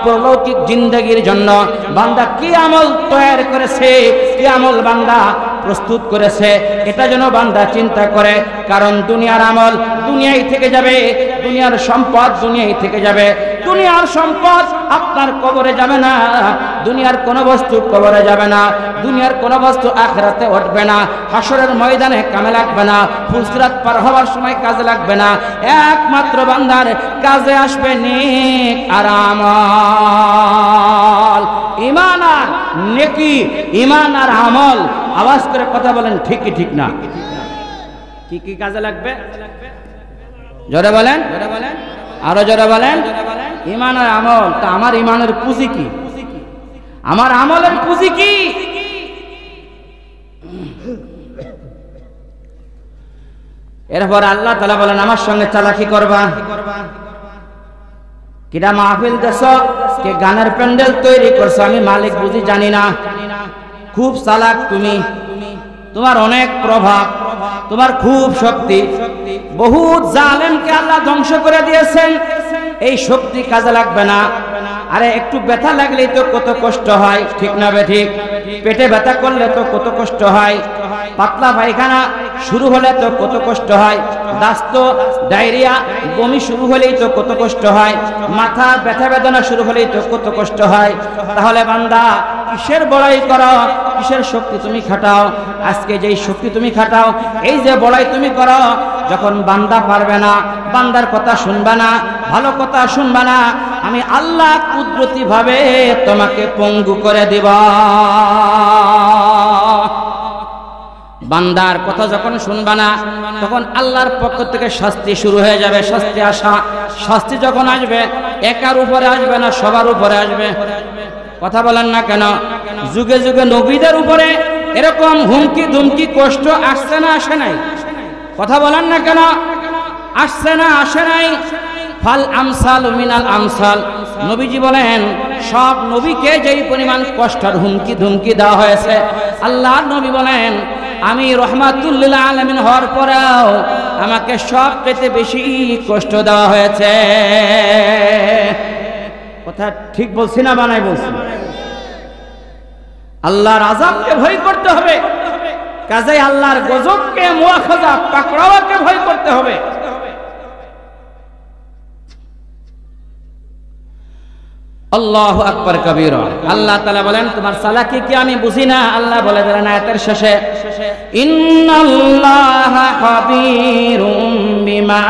পরলৌকিক জিন্দেগির জন্য বান্দা কি আমল তৈরি করেছে, কি আমল বান্দা প্রস্তুত করেছে, এটা যেন বান্দা চিন্তা করে। কারণ দুনিয়ার আমল দুনিয়ায় থেকে যাবে, দুনিয়ার সম্পদ দুনিয়ায় থেকে যাবে। দুনিয়ার সম্পদ আপনার কবরে যাবে না, দুনিয়ার কোনো বস্তু কবরে যাবে না, দুনিয়ার কোনো বস্তু আখিরাতে উঠবে না, হাসরের ময়দানে কামে লাগবে না, ফুলসিরাত পার হওয়ার সময় কাজে লাগবে না। একমাত্র বান্দার কাজে আসবে নেক আর আমল, ঈমান আর নেকি, ঈমান আর আমল। আওয়াজ করে কথা বলেন ঠিক কি ঠিক না? কি কি কাজে লাগবে? জোরে বলেন, আরো জোরে বলেন। ইমান আর আমল। তা আমার ইমানের পুঁজি কি? আমার আমলের পুঁজি কি? এরপর আল্লাহ তাআলা বলেন আমার সঙ্গে চালাকি করবা। কিরা মাহফিল দেশ, কে গানের প্যান্ডেল তৈরি করছো, আমি মালিক বুঝি জানি না। খুব চালাক তুমি, তোমার অনেক প্রভাব, তোমার খুব শক্তি। বহুত জালেমকে আল্লাহ ধ্বংস করে দিয়েছেন, এই শক্তি কাজে লাগবে না। আরে একটু ব্যথা লাগলেই তো কত কষ্ট হয়, ঠিক না বেঠিক? পেটে ব্যথা করলে তো কত কষ্ট হয়, পাতলা পায়খানা শুরু হলে তো কত কষ্ট হয়, দাস্ত ডায়রিয়া বমি শুরু হলেই তো কত কষ্ট হয়, মাথা ব্যথা বেদনা শুরু হলেই তো কত কষ্ট হয়। তাহলে বান্দা কিসের বড়াই করো, কিসের শক্তি তুমি খাটাও? আজকে যেই শক্তি তুমি খাটাও, এই যে বড়াই তুমি করো, যখন বান্দা পারবে না, বান্দার কথা শুনবে না, ভালো কথা শুনবে না, আমি আল্লাহ কুদরতি ভাবে তোমাকে পঙ্গু করে দিব। বান্দার কথা যখন শুনবে না, তখন আল্লাহর পক্ষ থেকে শাস্তি শুরু হয়ে যাবে। শাস্তি আসা, শাস্তি যখন আসবে একার উপরে আসবে না, সবার উপরে আসবে। কথা বলেন না কেন? যুগে যুগে নবীদের উপরে এরকম হুমকি ধুমকি কষ্ট আসছে না আসে নাই? কথা বলেন না কেন? আসছে না আসে নাই? ফাল আমসাল মিনাল আমসাল। নবীজি বলেন সব নবীকে যেই পরিমাণ কষ্টের হুমকি ধুমকি দেওয়া হয়েছে, আল্লাহর নবী বলেন আমি রহমাতুল লিল আলামিন হওয়ার পরেও আমাকে সবচেয়ে বেশি কষ্ট দেওয়া হয়েছে। কথা ঠিক বলছি না বানাই বলছি? আল্লাহর আযাবকে ভয় করতে হবে, কাজেই আল্লাহর গজবকে, মুআখাযা, পাকড়াওয়াকে ভয় করতে হবে। আল্লাহু আকবার কবীরা। আল্লাহ তাআলা বলেন তোমার চালাকি কি আমি বুঝি না? আল্লাহ বলে দিলেন আয়াতের শেষে, ইন্নাল্লাহা খাবীরুম বিমা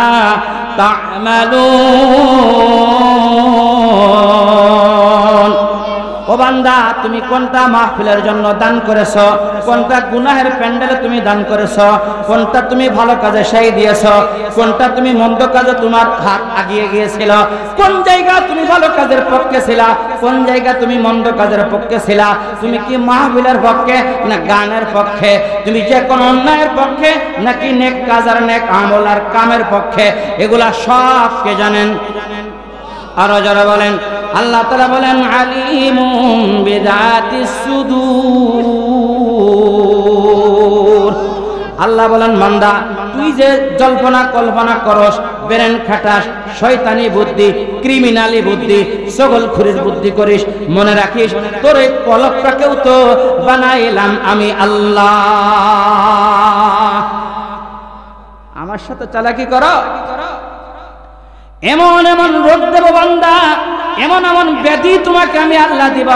তা'মালুন। ও বান্দা, তুমি কোনটা মাহফিলের জন্য দান করেছো, কোনটা গুনাহের প্যান্ডেলে তুমি দান করেছো, কোনটা তুমি ভালো কাজে সেই দিয়েছো, কোনটা তুমি মন্দ কাজে তোমার হাত আগিয়ে গিয়েছিল, কোন জায়গা তুমি ভালো কাজের পক্ষে ছিলা, কোন জায়গা তুমি মন্দ কাজের পক্ষে ছিলা, তুমি কি মাহফিলের পক্ষে না গানের পক্ষে, তুমি যে কোন অন্যায়ের পক্ষে নাকি নেক কাজ আর নেক আমল আর কামের পক্ষে, এগুলা সব কে জানেন? আরো যারা বলেন আল্লাহ তাআলা বলেন আলিমুম বিযাতিস সুদূর। আল্লাহ বলেন বান্দা তুই যে জল্পনা কল্পনা করস, ব্রেন খাটাস, শয়তানি বুদ্ধি, ক্রিমিনালি বুদ্ধি, সকলখুরির বুদ্ধি করিস, মনে রাখিস তোর এই কলবটাকেও তো বানাইলাম আমি আল্লাহ। আমার সাথে চালাকি করো, এমন এমন রোগ দেব বান্দা, এমন এমন ব্যাধি তোমাকে আমি আল্লাহ দিব,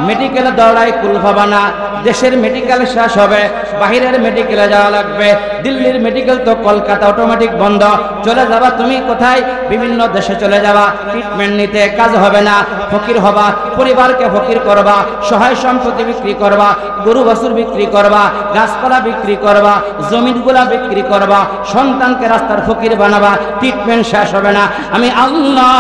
মেডিকেলে দৌড়াই কুল পাবা না। দেশের মেডিকেল শেষ হবে, বাহিরের মেডিকেলে যাওয়া লাগবে। দিল্লির মেডিকেল তো কলকাতা অটোমেটিক বন্ধ, চলে যাবা তুমি কোথায়? বিভিন্ন দেশে চলে যাবা, ট্রিটমেন্ট নিতে, কাজ হবে না, ফকির হবা, পরিবারকে ফকির করবা, সহায় সম্পত্তি বিক্রি করবা, গরু বাছুর বিক্রি করবা, গাছপালা বিক্রি করবা, জমিনগুলা বিক্রি করবা, সন্তানকে রাস্তার ফকির বানাবা, ট্রিটমেন্ট শেষ হবে না। আমি আল্লাহ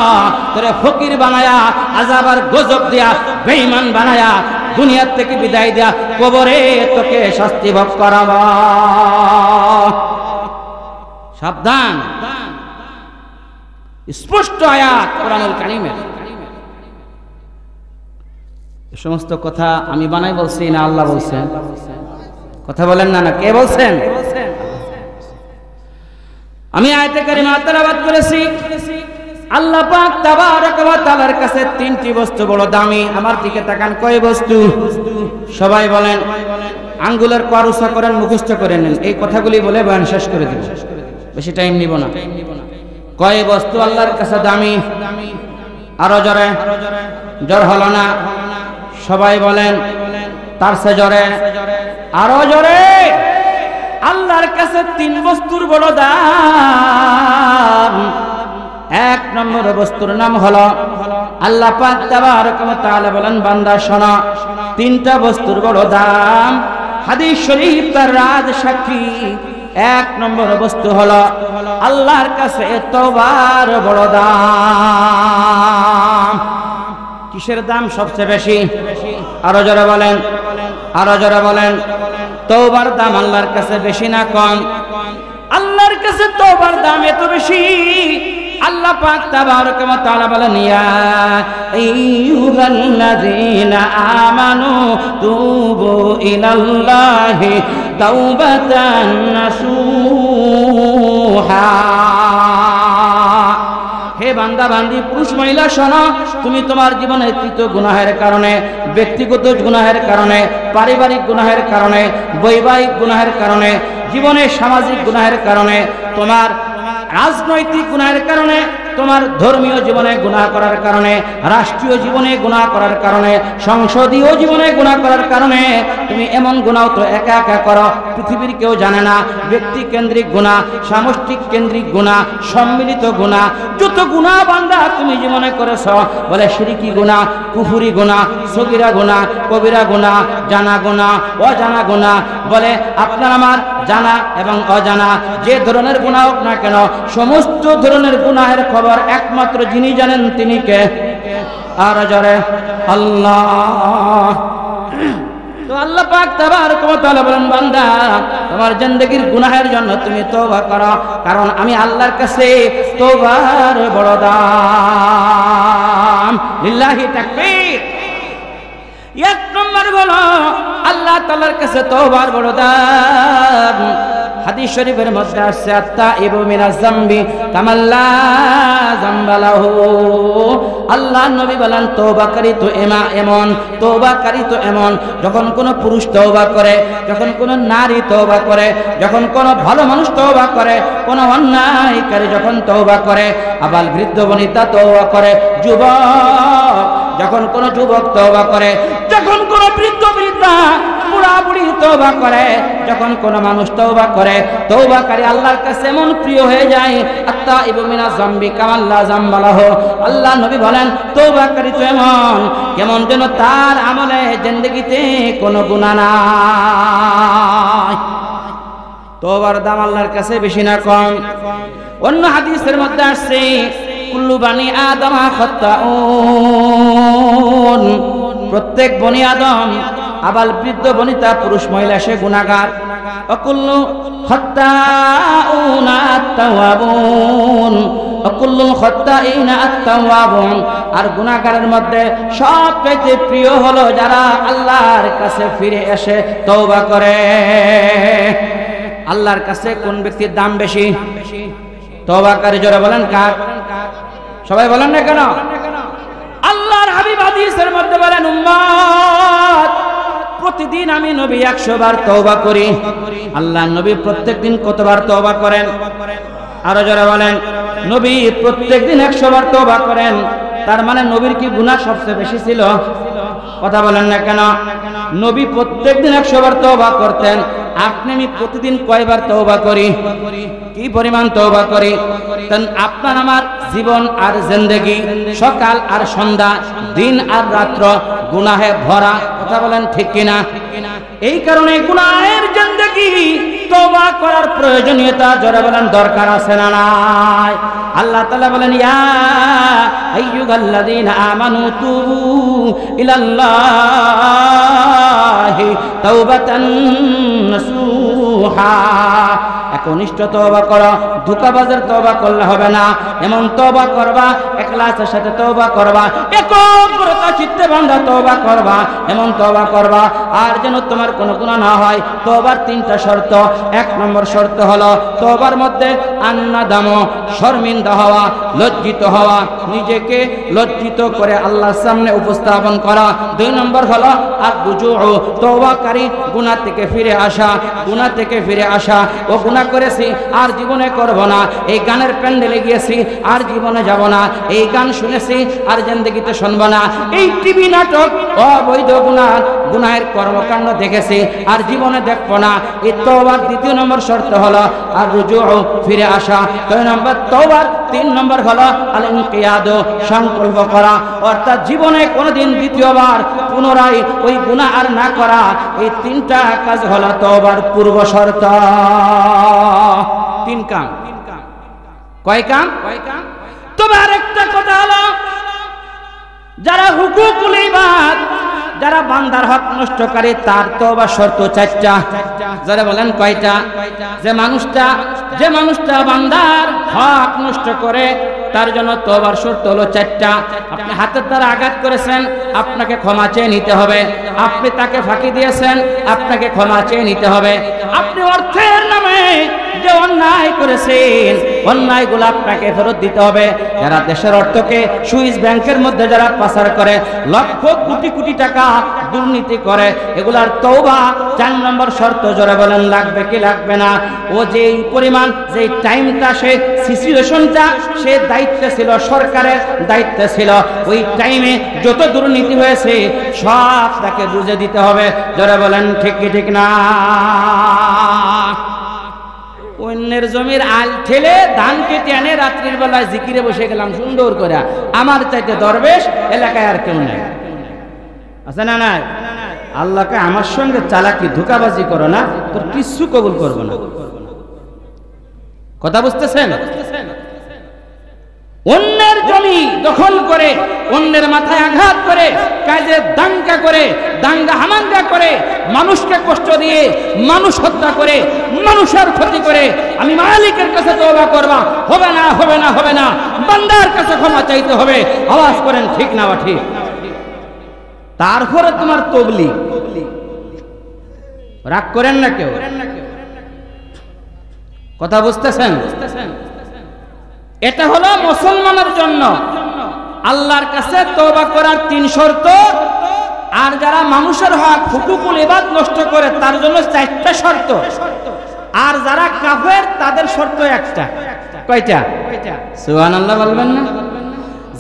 তোরে ফকির বানায়া, আযাব আর গজব দিয়া, বেঈমান বানায়া, দুনিয়ার থেকে বিদায় দেয়া, কবরে তোকে শাস্তি ভোগ করাবো। সাবধান, স্পষ্ট আয়াত কোরআনুল কারীমের। এই সমস্ত কথা আমি বানাই বলছি না আল্লাহ বলছেন? কথা বলেন না, না কে বলছেন? আমি আয়াতে কারিমা তেলাওয়াত করেছি। আল্লাহ পাক তাবারক ওয়া তাআলার কাছে তিনটি বস্তু বড় দামি। আমার দিকে তাকান, কয় বস্তু? সবাই বলেন। আঙ্গুলের করুসা করেন, মুখস্থ করে নেন, এই কথাগুলি বলে বয়ান শেষ করে দেব, বেশি টাইম নিব না। কয় বস্তু আল্লাহর কাছে দামি? আরো জোরে, জোর হলো না, সবাই বলেন। তার সে জোরে, আরো জোরে। আল্লাহর কাছে তিন বস্তুর বড় দাম। এক নম্বর বস্তুর নাম হলো, আল্লাহ পাক তাবারক ওয়া তাআলা বলেন বান্দা শোনো, তিনটা বস্তুর বড় দাম। হাদিস শরীফ তার রাজ সাক্ষী। এক নম্বর বস্তু হলো আল্লাহর কাছে তওবার বড় দাম। কিসের দাম সবচেয়ে বেশি? আরো জোরে বলেন, আরো জোরে বলেন। তওবার দাম আল্লাহর কাছে বেশি না কম? আল্লাহর কাছে তওবার দাম এত বেশি, আল্লাহ পাক তাবারক ওয়া তাআলা বলেন, ইয়া আইয়ুহাল্লাযীনা আমানু তুবু ইলাল্লাহি তাওবাতান নাসুহা। হে বান্দা বান্দি, পুরুষ মহিলা শোনো, তুমি তোমার জীবনের কৃত গুনাহের কারণে, ব্যক্তিগত গুনাহের কারণে, পারিবারিক গুনাহের কারণে, বৈবাহিক গুনাহের কারণে, জীবনের সামাজিক গুনাহের কারণে, তোমার রাজনৈতিক গুনাহের কারণে, তোমার ধর্মীয় জীবনে গুনাহ করার কারণে, রাষ্ট্রীয় জীবনে গুনাহ করার কারণে, সংসদীয় জীবনে গুনাহ করার কারণে, তুমি এমন গুনাহ তো একা একা করো, পৃথিবীর কেউ জানে না। ব্যক্তি কেন্দ্রিক গুনাহ, সামষ্টিক কেন্দ্রিক গুনাহ, সম্মিলিত গুনাহ, যত গুনাহ বান্দা তুমি জীবনে করেছো, বলে শিরকি গুনাহ, কুফরি গুনাহ, সগীরা গুনাহ, কবিরা গুনাহ, জানা গুনাহ, অজানা গুনাহ, বলে আপনার আমার জানা এবং অজানা যে ধরনের গুনাহ হোক না কেন, সমস্ত ধরনের গুনাহের খবর একমাত্র যিনি জানেন তিনি কে? আর জোরে আল্লাহ। তো আল্লাহ পাক তাবারক ওয়া তাআলা বলেন, বান্দা তোমার জিন্দেগীর গুনাহের জন্য তুমি তওবা করো, কারণ আমি আল্লাহর কাছে তওবার বড় দাম। লিল্লাহি তাকবীর। এক নম্বর হলো আল্লাহ তাআলার কাছে তওবার বড় দাম। হাদিস শরীফের মধ্যে আছে, আত্তাইবু মিনাজ যামবি কামাল্লা যামবালাহু। আল্লাহ নবী বলেন, তওবাকারী তো এমন, তওবাকারী তো এমন, যখন কোনো পুরুষ তওবা করে, যখন কোনো নারী তওবা করে, যখন কোনো ভালো মানুষ তওবা করে, কোনো অন্যায়কারী যখন তওবা করে, আবার বৃদ্ধ বনিতা তওবা করে, যুবক যখন কোনো যুবক তওবা করে, যখন কোনো বৃদ্ধ বৃদ্ধা বুড়া বুড়ি তওবা করে, যখন কোনো মানুষ তওবা করে, তওবাকারী আল্লাহর কাছে এমন প্রিয় হয়ে যায়, আত্তাইবু মিনাজ যামবি কামাল্লা যামবালাহু। আল্লাহ নবী বলেন, তওবাকারী তো এমন, কেমন যেন তার আমলে জিন্দেগিতে কোনো গুনাহ নাই। তওবার দাম আল্লাহর কাছে বেশি না কম? অন্য হাদিসের মধ্যে আসছে, কুল্লু বানি আদম খাত্তাউন, প্রত্যেক বনি আদম, আবাল বৃদ্ধ বনিতা পুরুষ মহিলা সে গুনাহগার। অকুল্লু খাত্তাউনা আত-তাওয়াবুন, অকুল্লু খাত্তাইনা আত-তাওয়াবুন। আর গুনাহগারের মধ্যে সবচেয়ে প্রিয় হলো যারা আল্লাহর কাছে ফিরে এসে তওবা করে। আল্লাহর কাছে কোন ব্যক্তির দাম বেশি? তওবাকারী। জোরে বলেন কার? সবাই বলেন না কেন? আল্লাহর হাবিব হাদিসের মধ্যে বলেন, উম্মত প্রতিদিন আমি নবী 100 বার তওবা করি। আল্লাহ নবী প্রত্যেকদিন কতবার তওবা করেন? আরো জোরে বলেন। নবী প্রত্যেকদিন 100 বার তওবা করেন। তার মানে নবীর কি গুনাহ সবচেয়ে বেশি ছিল? কথা বলেন না কেন? নবী প্রত্যেকদিন 100 বার তওবা করতেন। আপনি আমি প্রতিদিন কয়বার তওবা করি? কি পরিমাণ তওবা করি? তাই আপনার আমার জীবন আর জিন্দেগি, সকাল আর সন্ধ্যা, দিন আর রাত্র গুনাহে ভরা। কথা বলেন ঠিক কিনা? এই কারণে গুনাহের জিন্দেগি তওবা করার প্রয়োজনীয়তা, জোরে বলেন, দরকার আছে না নাই? আল্লাহ তাআলা বলেন, ইয়া আইয়ুহাল্লাযীনা আমানু তুবু ইলাল্লাহি তাওবাতান নাসুহা। একনিষ্ঠ তওবা করো, ধোঁকাবাজের তওবা করলে হবে না। এমন তওবা করবা, ইখলাসের সাথে তওবা করবা, একাগ্রতা চিত্তে বান্দা তওবা করবা, এমন তওবা করবা আর যেন তোমার কোনো গুনাহ না হয়। তওবার 3টা শর্ত। 1 নম্বর শর্ত হলো তওবার মধ্যে আন্নাদাম, শর্মিন্দা হওয়া, লজ্জিত হওয়া, নিজেকে লজ্জিত করে আল্লাহর সামনে উপস্থাপন করা। 2 নম্বর হলো আর-রুজু, তওবাকারী গুনাহ থেকে ফিরে আসা, গুনাহ থেকে ফিরে আসা। ও গুনাহ করেছি আর জীবনে করব না, এই গানের প্যান্ডেলে গিয়েছি আর জীবনে যাব না, এই গান শুনেছি আর জিন্দেগিতে শুনব না, এই টিভি নাটক অবৈধ গুনাহ গুনাহের কর্মকাণ্ড দেখেছি আর জীবনে দেখবো না। এই তওবার দ্বিতীয় নম্বর শর্ত হলো আর রুজু, ফিরে আসা। 2 নম্বর তওবার 3 নম্বর হলো আল ইনকিয়াদ, সংকল্প করা, অর্থাৎ জীবনে কোনোদিন দ্বিতীয়বার পুনরায় ওই গুনাহ আর না করা। এই 3টা কাজ হলো তওবার পূর্ব শর্ত। 3 কাম। কয় কাম? তবে আরেকটা কথা হলো, যারা হুকুকুল ইবাদ, যারা বান্দার হক নষ্ট করে তার তওবার শর্ত 4টা। যারা বলেন কয়টা? যে মানুষটা বান্দার হক নষ্ট করে তার জন্য তওবার শর্ত হলো 4টা। আপনি হাতের দ্বারা আঘাত করেছেন, আপনাকে ক্ষমা চেয়ে নিতে হবে। আপনি তাকে ফাঁকি দিয়েছেন, আপনাকে ক্ষমা চেয়ে নিতে হবে। আপনি অর্থের নামে যে অন্যায় করেছেন, অন্যায়গুলো আপনাকে ফেরত দিতে হবে। যারা দেশের অর্থকে সুইস ব্যাংকের মধ্যে যারা পাচার করে, লক্ষ কোটি কোটি টাকা দুর্নীতি করে, এগুলার তওবা 4 নম্বর শর্ত। জোরে বলেন লাগবে কি লাগবে না? ও যেই পরিমাণ, যেই টাইমটা, সে সিচুয়েশনটা, সে দায়িত্বে ছিল, সরকারের দায়িত্বে ছিল, ওই টাইমে যত দুর্নীতি হয়েছে সব তাকে বুঝে দিতে হবে। জোরে বলেন ঠিক কি ঠিক না? অন্যের জমির আল ঠেলে ধান কেটে এনে রাত্রির বেলায় জিকিরে বসে গেলাম সুন্দর করে, আমার চাইতে দরবেশ এলাকায় আর কেউ নাই। আছে না নাই? আল্লাহকে আমার সঙ্গে চালাকি ধোঁকাবাজি করো না, তোর কিছু কবুল করবো না। কথা বুঝতেছেন? অন্যের জমি দখল করে, অন্যের মাথায় আঘাত করে, কাজে দাঙ্গা করে, দাঙ্গা হামাঙ্গা করে, মানুষকে কষ্ট দিয়ে, মানুষ হত্যা করে, মানুষের ক্ষতি করে, আমি মালিকের কাছে তওবা করবা, হবে না, হবে না, হবে না, বান্দার কাছে ক্ষমা চাইতে হবে। আওয়াজ করেন ঠিক না ঠিক? তারপরে তোমার তবলিগ, রাগ করেন না কেউ? কথা বুঝতেছেন? এটা হলো মুসলমানের জন্য আল্লাহর কাছে তওবা করার 3 শর্ত। আর যারা মানুষের হক হুকুকুল ইবাদ নষ্ট করে তার জন্য 4টা শর্ত। আর যারা কাফের তাদের শর্ত 1টা। কয়টা? সুবহানাল্লাহ বলবেন না?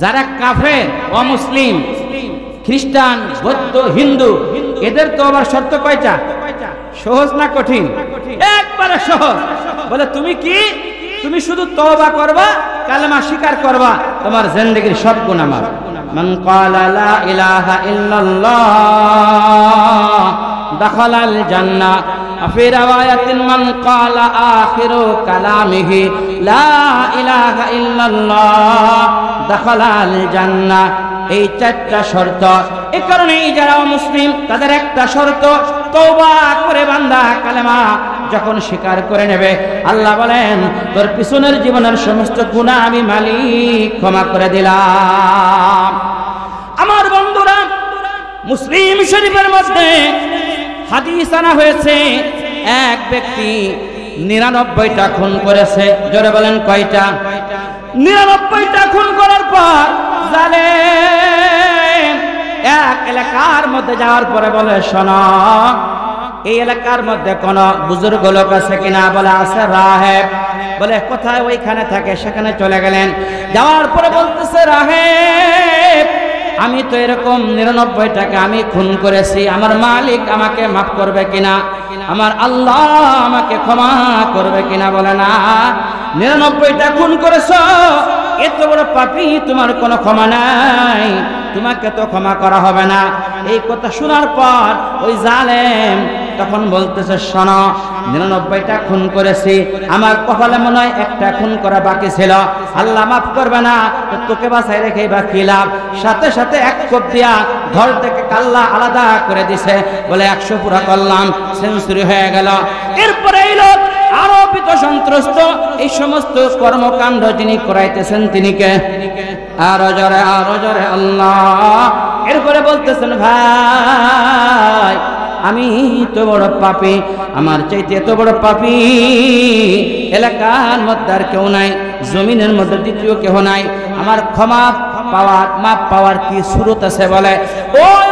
যারা কাফের, অমুসলিম, খ্রিস্টান, বৌদ্ধ, হিন্দু, এদের তওবার শর্ত কয়টা? সহজ না কঠিন? একবারে সহজ। বলে তুমি কি? তুমি শুধু তওবা করবা, কালেমা স্বীকার করবা, তোমার জিন্দেগীর সব গুনাহ মাফ। মান ক্বালা লা ইলাহা ইল্লাল্লাহ দাখালাল জান্নাহ। ফি রাওয়ায়াতিন মান ক্বালা আখিরু কালামিহি লা ইলাহা ইল্লাল্লাহ দাখালাল জান্নাহ। এই 4টা শর্ত। এই কারণেই যারা মুসলিম তাদের একটা শর্ত, তওবা করে বান্দা কালেমা যখন স্বীকার করে নেবে, আল্লাহ বলেন তোর পিছনের জীবনের সমস্ত গুনাহ আমি মালিক ক্ষমা করে দিলাম। আমার বন্ধুরা, মুসলিম শরীফের মধ্যে হাদিস আনা হয়েছে, এক ব্যক্তি 99টা খুন করেছে। জোরে বলেন কয়টা? 99টা খুন করার পর জালেম এক এলাকার মধ্যে যাওয়ার পরে বলে, শোনো, এই এলাকার মধ্যে কোন বুজুর্গ লোক আছে কিনা? বলে আছে, রাহেব। বলে কোথায়? ওইখানে থাকে। সেখানে চলে গেলেন। যাওয়ার পরে বলতেছে, রাহেব, আমি তো এরকম 99টাকে আমি খুন করেছি, আমার মালিক আমাকে মাফ করবে কিনা? আমার আল্লাহ আমাকে ক্ষমা করবে কিনা? বলে না, 99টা খুন করেছো, এত বড় পাপী, তোমার কোনো ক্ষমা নাই, তোমাকে তো ক্ষমা করা হবে না। এই কথা শোনার পর ওই জালেম তখন বলতেছে, শোনো, 99টা খুন করেছি, আমার কপালে মনে হয় একটা খুন করা বাকি ছিল, আল্লাহ মাফ করবে না, তোকে বাঁচাই রেখে বা কি লাভ? সাথে সাথে এক কোপ দিয়া ঘর থেকে কাল্লা আলাদা করে দিছে। বলে 100 পুরা করলাম, সেঞ্চুরি হয়ে গেল। এরপরে এই লোক আরো ভীত সন্ত্রস্ত, এই সমস্ত কর্মকাণ্ড যিনি করাইতেছেন তিনি কে? আরো জোরে আল্লাহ। এরপরে বলতেছেন, ভাই, আমি তো বড় পাপী, আমার চাইতে এত বড় পাপী এলাকার মধ্যে আর কেউ নাই, জমিনের মধ্যে দ্বিতীয় কেউ নাই, আমার ক্ষমা পাওয়ার, মাপ পাওয়ার কি সুরত আছে? বলে ওই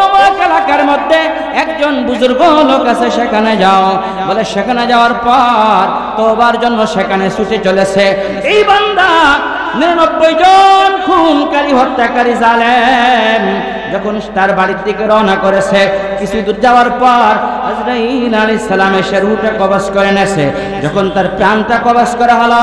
এলাকার মধ্যে একজন বুজুর্গ লোক আছে, সেখানে যাও। বলে সেখানে যাওয়ার পর তওবার জন্য সেখানে ছুটে চলেছে। এই বান্দা 99 জন খুনকারী হত্যাকারী জালেম যখন তার বাড়ির দিকে রওনা করেছে, কিছু দূর যাওয়ার পর আজরাইল আলাইহিস সালাম এসে রূহটা কবজ করে নেছে। যখন তার প্রাণটা কবজ করা হলো,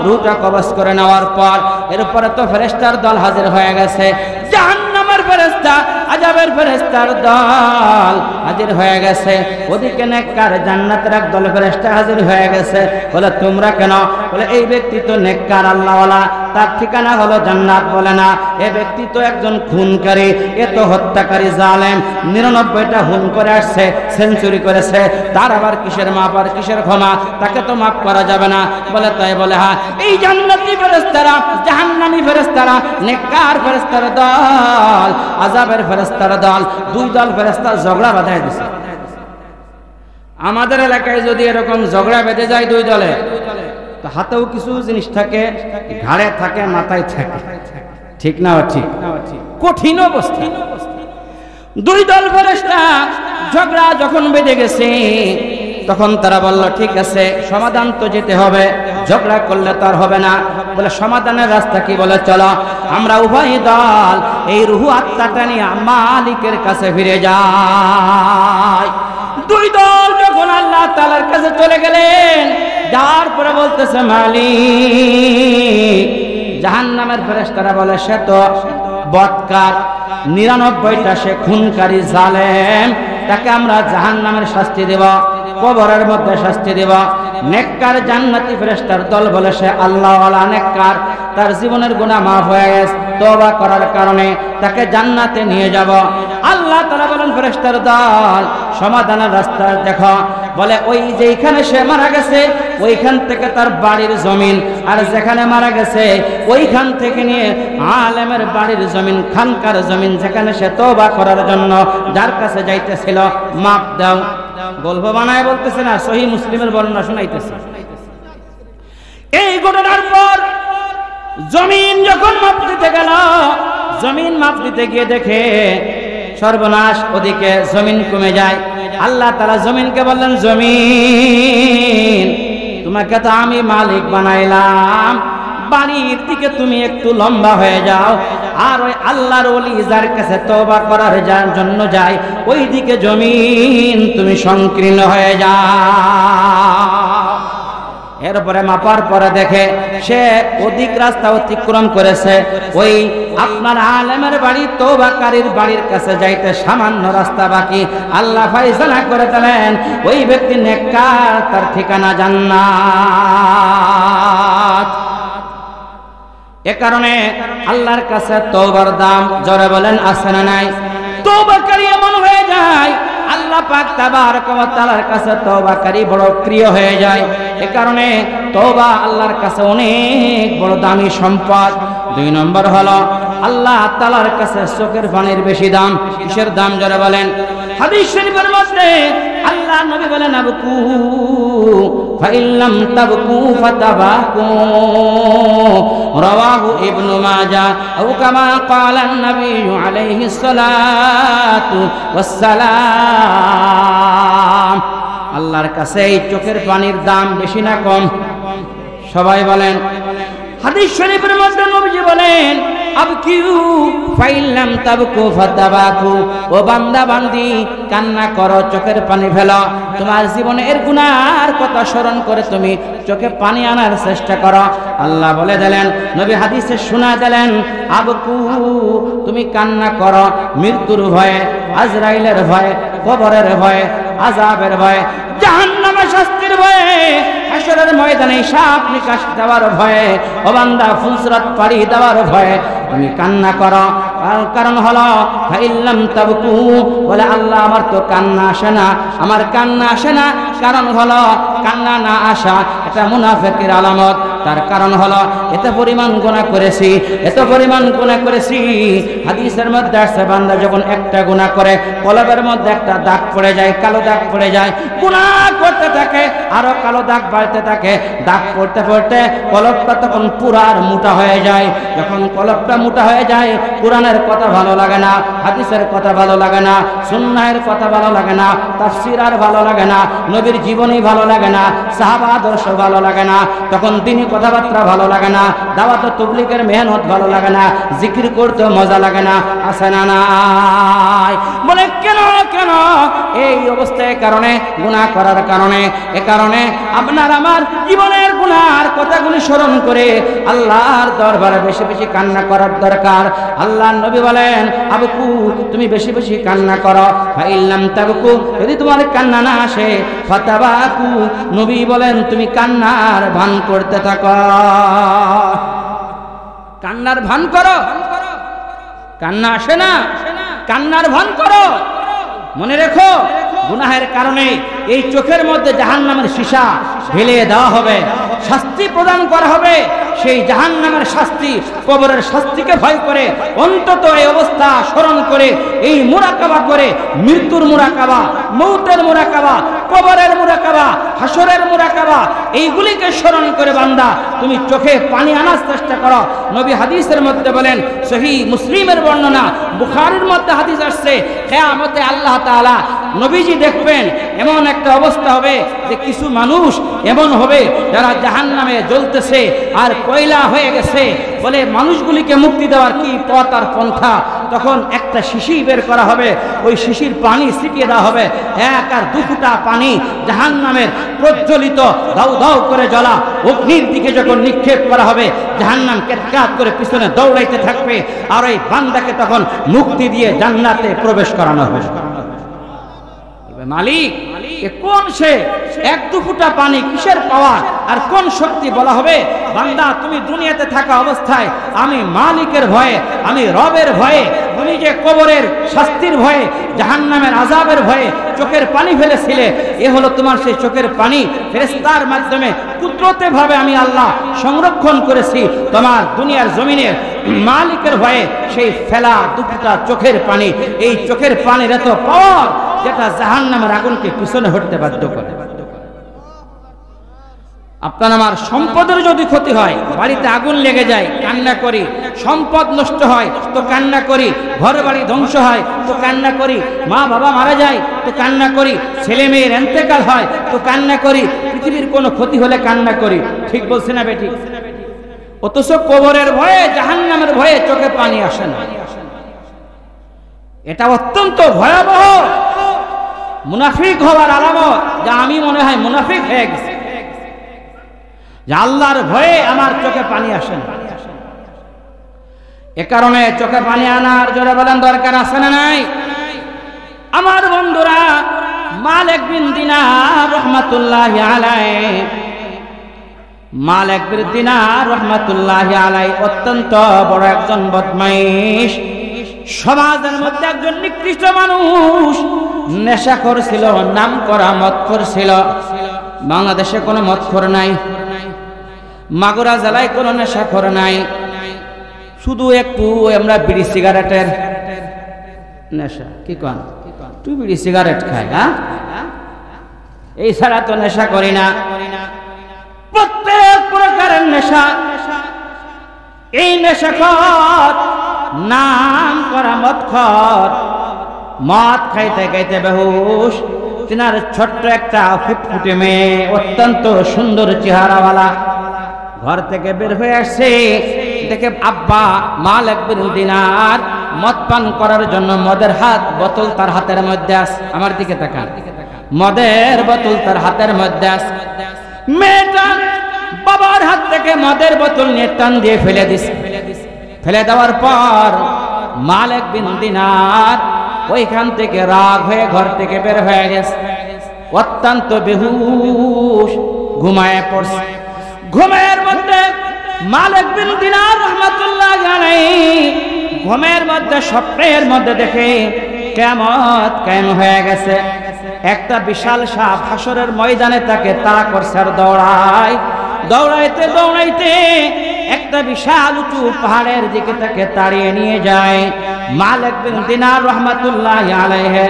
রূহটা কবজ করে নেওয়ার পর এরপরে তো ফেরেশতার দল হাজির হয়ে গেছে। জাহান্নামের ফেরেশতা, আযাবের ফেরেশতার দল হাজির হয়ে গেছে। ওদিকে নেককার জান্নাতের এক দল ফেরেশতা হাজির হয়ে গেছে। বলে তোমরা কেন? বলে এই ব্যক্তি তো নেককার আল্লাহওয়ালা, তার ঠিকানা হলো জান্নাত। বলে না, এ ব্যক্তি তো একজন খুনকারী, এ তো হত্যাকারী জালেম, 99টা খুন করে আসছে, সেঞ্চুরি করেছে, তার আবার কিসের মাপ আর কিসের ক্ষমা? তাকে তো মাফ করা যাবে না। বলে তাই? বলে হ্যাঁ। এই জান্নাতি ফেরেশতারা, জাহান্নামী ফেরেশতারা, নেককার ফেরেশতার দল, আযাবের ফেরেশতার দল, দুই দল ফেরেশতা ঝগড়া বাঁধায় দিছে। আমাদের এলাকায় যদি এরকম ঝগড়া বেঁধে যায় দুই দলে, তো হাতেও কিছু জিনিস থাকে, ঘাড়ে থাকে, মাথায় থাকে, ঠিক না? ঠিক কঠিন অবস্থা। দুই দল ফেরেশতা ঝগড়া যখন বেঁধে গেছে, তখন তারা বলল ঠিক আছে, সমাধান তো যেতে হবে, ঝগড়া করলে তো আর হবে না। বলে সমাধানের রাস্তা কি? বলে চলো আমরা উভয় দল এই রূহ আত্মাটা নিয়ে মালিকের কাছে ফিরে যাই। দুই দল যখন আল্লাহ তাআলার কাছে চলে গেলেন, যাওয়ার পরে বলতেছে মালিক, জাহান্নামের ফেরেশতারা বলে সে তো বদকার, 99টা সে খুনকারী জালেম, তাকে আমরা জাহান্নামের শাস্তি দেব, কবরের মধ্যে শাস্তি দেব। নেককার জান্নাতি ফেরেশতার দল বলে সে আল্লাহওয়ালা, নেককার, তার জীবনের গুনাহ মাফ হয়ে গেছে, তওবা করার কারণে তাকে জান্নাতে নিয়ে যাব। আল্লাহ তাআলা বলেন ফেরেশতার দল সমাধানের রাস্তা দেখো। বলে ওই যেখানে সে মারা গেছে ওইখান থেকে তার বাড়ির জমিন, আর যেখানে মারা গেছে ওইখান থেকে নিয়ে আলেমের বাড়ির জমিন, খানকার জমিন, যেখানে সে তওবা করার জন্য যার কাছে যাইতেছিল, মাপ দাও। গল্প বানায় বলতেছে না, সহিহ মুসলিমের বর্ণনা শোনাইতেছে। এই ঘটনার পর জমিন যখন মাপ দিতে গেল, জমিন মাপ দিতে গিয়ে দেখে সর্বনাশ, ওদিকে জমিন কমে যায়। আল্লাহ তাআলা জমিনকে বললেন, জমিন তোমাকে তো আমি মালিক বানাইলাম, বাড়ির দিকে তুমি একটু লম্বা হয়ে যাও, আর ওই আল্লাহর ওলি যার কাছে তওবা করার জন্য যায় ওই দিকে জমিন তুমি সংকীর্ণ হয়ে যাও। এরপরে মাপার পরে দেখে সে অধিক রাস্তা অতিক্রম করেছে, ওই আপনার আলেমের বাড়ি, তওবাকারীর বাড়ির কাছে যাইতে সামান্য রাস্তা বাকি। আল্লাহ ফায়সালা করে দিলেন ওই ব্যক্তি নেককার, তার ঠিকানা জান্নাত। এ কারণে আল্লাহর কাছে তওবার দাম, জোরে বলেন আছে না নাই? তওবাকারী এমন হয়ে যায়, আল্লাহ পাক তাবারক ওয়া তাআলার কাছে তওবাকারী বড় প্রিয় হয়ে যায়। এ কারণে তওবা আল্লাহর কাছে অনেক বড় দামি সম্পদ। দুই নম্বর হলো আল্লাহ তাআলার কাছে চোখের পানির বেশি দাম। কিসের দাম? জোরে বলেন। হাদিস শরীফের মধ্যে আল্লাহ নবী বলেন, আবকু ফাইল্লাম তাবকু ফাতাবাকু, রাওয়াহু ইবনু মাজাহ, আও কামা ক্বালা নবী আলাইহিস সালাতু ওয়াস সালাম। আল্লাহর কাছে এই চোখের পানির দাম বেশি না কম? সবাই বলেন। হাদিস শরীফের মধ্যে নবীজি বলেন, আবকিউ ফাইল্লাম তাবকু ফাতাবাকু, ও বান্দা বান্দি কান্না করো, চোখের পানি ফেলো, তোমার জীবনের গুনার কথা স্মরণ করে তুমি চোখে পানি আনার চেষ্টা করো। আল্লাহ বলে দিলেন, নবী হাদিসে শোনা দিলেন, আবকু তুমি কান্না করো মৃত্যুর ভয়ে, আজরাইলের ভয়ে, কবরের ভয়ে, আযাবের ভয়ে, জাহান্নামের শাস্তির ভয়ে, হাশরের ময়দানে হিসাব নিকাশ দেওয়ার ভয়ে, ও বান্দা ফুলসিরাত পাড়ি দেওয়ার ভয়ে তুমি কান্না করো। কারণ হলো ফাইল্লাম তাবকু, বলে আল্লাহ আমার তো কান্না আসে না, আমার কান্না আসে না, কারণ হলো কান্না না আসা এটা মুনাফিকের আলামত। তার কারণ হলো এত পরিমাণ গুনাহ করেছি, এত পরিমাণ গুনাহ করেছি। হাদিসের মধ্যে আসছে, বান্দা যখন একটা গুনাহ করে কলবের মধ্যে একটা দাগ পড়ে যায়, কালো দাগ পড়ে যায়, গুনাহ করতে থাকে, আরো কালো দাগ বাড়তে থাকে, দাগ পড়তে পড়তে কলবটা তখন পুরার মোটা হয়ে যায়। যখন কলবটা মোটা হয়ে যায়, কোরআনের কথা ভালো লাগে না, হাদিসের কথা ভালো লাগে না, সুন্নাহের কথা ভালো লাগে না, তাফসীর আর ভালো লাগে না, নবী নবীর জীবনী ভালো লাগে না, সাহাবা আদর্শ ভালো লাগে না, তখন তিনি কথাবার্তা ভালো লাগে না, দাওয়াত ও তাবলীগের মেহনত ভালো লাগে না, জিকির করতে মজা লাগে না, আছে না নাই? বলে কেন কেন? এই অবস্থায় কারণে, গুনাহ করার কারণে। এ কারণে আপনার আমার জীবনের গুনাহর কথাগুলি স্মরণ করে আল্লাহর দরবারে বেশি বেশি কান্না করার দরকার। আল্লাহর নবী বলেন, আবকু, তুমি বেশি বেশি কান্না করো, ফাইল্লাম তাবকু, যদি তোমার কান্না না আসে, ফাতাবাকু, নবী বলেন তুমি কান্নার ভান করতে থাকো। কান্নার ভান করো, কান্না আসে না, কান্নার ভান করো। মনে রেখো, গুনাহের কারণে এই চোখের মধ্যে জাহান্নামের সীসা ঢেলে দেওয়া হবে, শাস্তি প্রদান করা হবে। সেই জাহান্নামের শাস্তি, কবরের শাস্তিকে ভয় করে অন্তত এই অবস্থা স্মরণ করে, এই মুরাকাবা করে, মৃত্যুর মুরাকাবা, মৌতের মুরাকাবা, কবরের মুরাকাবা, হাসরের মুরাকাবা, এইগুলিকে স্মরণ করে বান্দা তুমি চোখে পানি আনার চেষ্টা করো। নবী হাদিসের মধ্যে বলেন, সহিহ মুসলিমের বর্ণনা, বুখারীর মধ্যে হাদিস আসছে, কিয়ামতে আল্লাহ তাআলা নবীজি দেখবেন এমন একটা অবস্থা হবে যে কিছু মানুষ এমন হবে যারা জাহান্নামে জ্বলতেছে আর কয়লা হয়ে গেছে। বলে মানুষগুলিকে মুক্তি দেওয়ার কি পথ আর পন্থা? তখন একটা শিশি বের করা হবে, ওই শিশির পানি ছিটিয়ে দেওয়া হবে, 1 আর 2 ফুটা পানি জাহান্নামের প্রজ্বলিত দাউ দাউ করে জ্বলা অগ্নির দিকে যখন নিক্ষেপ করা হবে, জাহান্নাম কেতকাত করে পিছনে দৌড়াইতে থাকবে, আর ওই বান্দাকে তখন মুক্তি দিয়ে জান্নাতে প্রবেশ করানো হবে। মালিক, এ কোন সে 1-2 ফুটা পানি, কিসের পাওয়ার আর কোন শক্তি? বলা হবে, বান্দা তুমি দুনিয়াতে থাকা অবস্থায় আমি মালিকের ভয়ে, আমি রবের ভয়ে, তুমি যে কবরের শাস্তির ভয়ে, জাহান্নামের আযাবের ভয়ে চোখের পানি ফেলেছিলে, এ হলো তোমার সেই চোখের পানি। ফেরেশতার মাধ্যমে কুদরতে ভাবে আমি আল্লাহ সংরক্ষণ করেছি তোমার দুনিয়ার জমিনের মালিকের ভয়ে সেই ফেলা 2 ফুটা চোখের পানি। এই চোখের পানির এত পাওয়ার যেটা জাহান্নামের আগুনকে পিছনে হটতে বাধ্য করে। আপনার আমার সম্পদের যদি ক্ষতি হয়, বাড়িতে আগুন লেগে যায়, কান্না করি, সম্পদ নষ্ট হয় তো কান্না করি, ঘর বাড়ি ধ্বংস হয় তো কান্না করি, মা বাবা মারা যায় তো কান্না করি, ছেলে মেয়ের ইন্তেকাল হয় তো কান্না করি, পৃথিবীর কোনো ক্ষতি হলে কান্না করি। ঠিক বলছে না বেটি? অথচ কবরের ভয়ে, জাহান্নামের ভয়ে চোখে পানি আসে না। এটা অত্যন্ত ভয়াবহ মুনাফিক হওয়ার আলামত। যা আমি মনে হয় মুনাফিক হয়ে গেছি, যে আল্লাহর ভয়ে আমার চোখে পানি আসে না। এ কারণে চোখে পানি আনার জোরে বলেন দরকার আছে না নাই? আমার বন্ধুরা, মালিক বিন দিনার রাহমাতুল্লাহি আলাইহি, মালিক বিন দিনার রাহমাতুল্লাহি আলাইহি অত্যন্ত বড় একজন বদমাইশ, সমাজের মধ্যে একজন নিকৃষ্ট মানুষ, নেশাখোর ছিল, নাম করা মদখোর ছিল। বাংলাদেশে কোনো মদখোর নাই, মাগুরা জেলায় কোনো নেশাখোর নাই, শুধু একটু আমরা বিড়ি সিগারেটের নেশা। কি কন? তুই বিড়ি সিগারেট খাই? হ্যাঁ, এই ছাড়া তো নেশা করি না। প্রত্যেক প্রকারের নেশা, এই নেশাখোর, নাম করা মদখোর, মদ খাইতে খাইতে বেহুশ। তিনার ছোট্ট একটা ফুটফুটে মেয়ে, অত্যন্ত সুন্দর চেহারাওয়ালা, ঘর থেকে বের হয়ে আসছে, দেখে আব্বা মালিক বিন দিনার মদ পান করার জন্য মদের বোতল তার হাতের মধ্যে আছে। আমার দিকে তাকান, মদের বোতল তার হাতের মধ্যে আছে। মেয়েটা বাবার হাত থেকে মদের বোতল নিয়ে টান দিয়ে ফেলে দিছে। ফেলে দেওয়ার পর মালিক বিন দিনার ওইখান থেকে রাগ হয়ে ঘর থেকে বের হয়ে গেছে, অত্যন্ত বেহুশ, ঘুমায় পড়ছে। ঘুমের মধ্যে মালিক বিন দিনার রাহমাতুল্লাহি আলাইহি ঘুমের মধ্যে, স্বপ্নের মধ্যে দেখে কিয়ামত কায়েম হয়ে গেছে। একটা বিশাল সাপ হাসরের ময়দানে তাকে তাড়া করছে, আর দৌড়াইতে দৌড়াইতে একটা বিশাল উঁচু পাহাড়ের দিকে তাকে তাড়িয়ে নিয়ে যায়। মালিক বিন দিনার রাহমাতুল্লাহি আলাইহি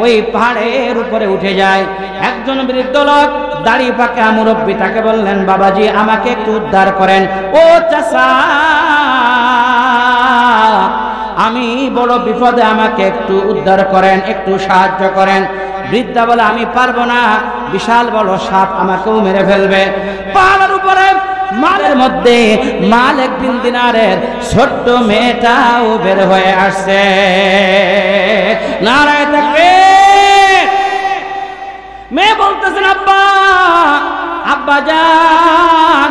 ওই পাহাড়ের উপরে উঠে যায়। একজন বৃদ্ধ লোক, দাড়ি পাকা মুরব্বী, তাকে বললেন, বাবাজি আমাকে একটু উদ্ধার করেন। ও চাচা, আমি বড় বিপদে, আমাকে একটু উদ্ধার করেন, একটু সাহায্য করেন। বৃদ্ধা বলে আমি পারবো না, বিশাল বড় সাপ আমাকেও মেরে ফেলবে। পাহাড়ের উপরে মালের মধ্যে মালিক বিন দিনারের ছোট্ট মেয়েটাও বের হয়ে আসছে। নারায়ে তাকবীর। মেয়ে বলতেছেন আব্বা, আব্বা যান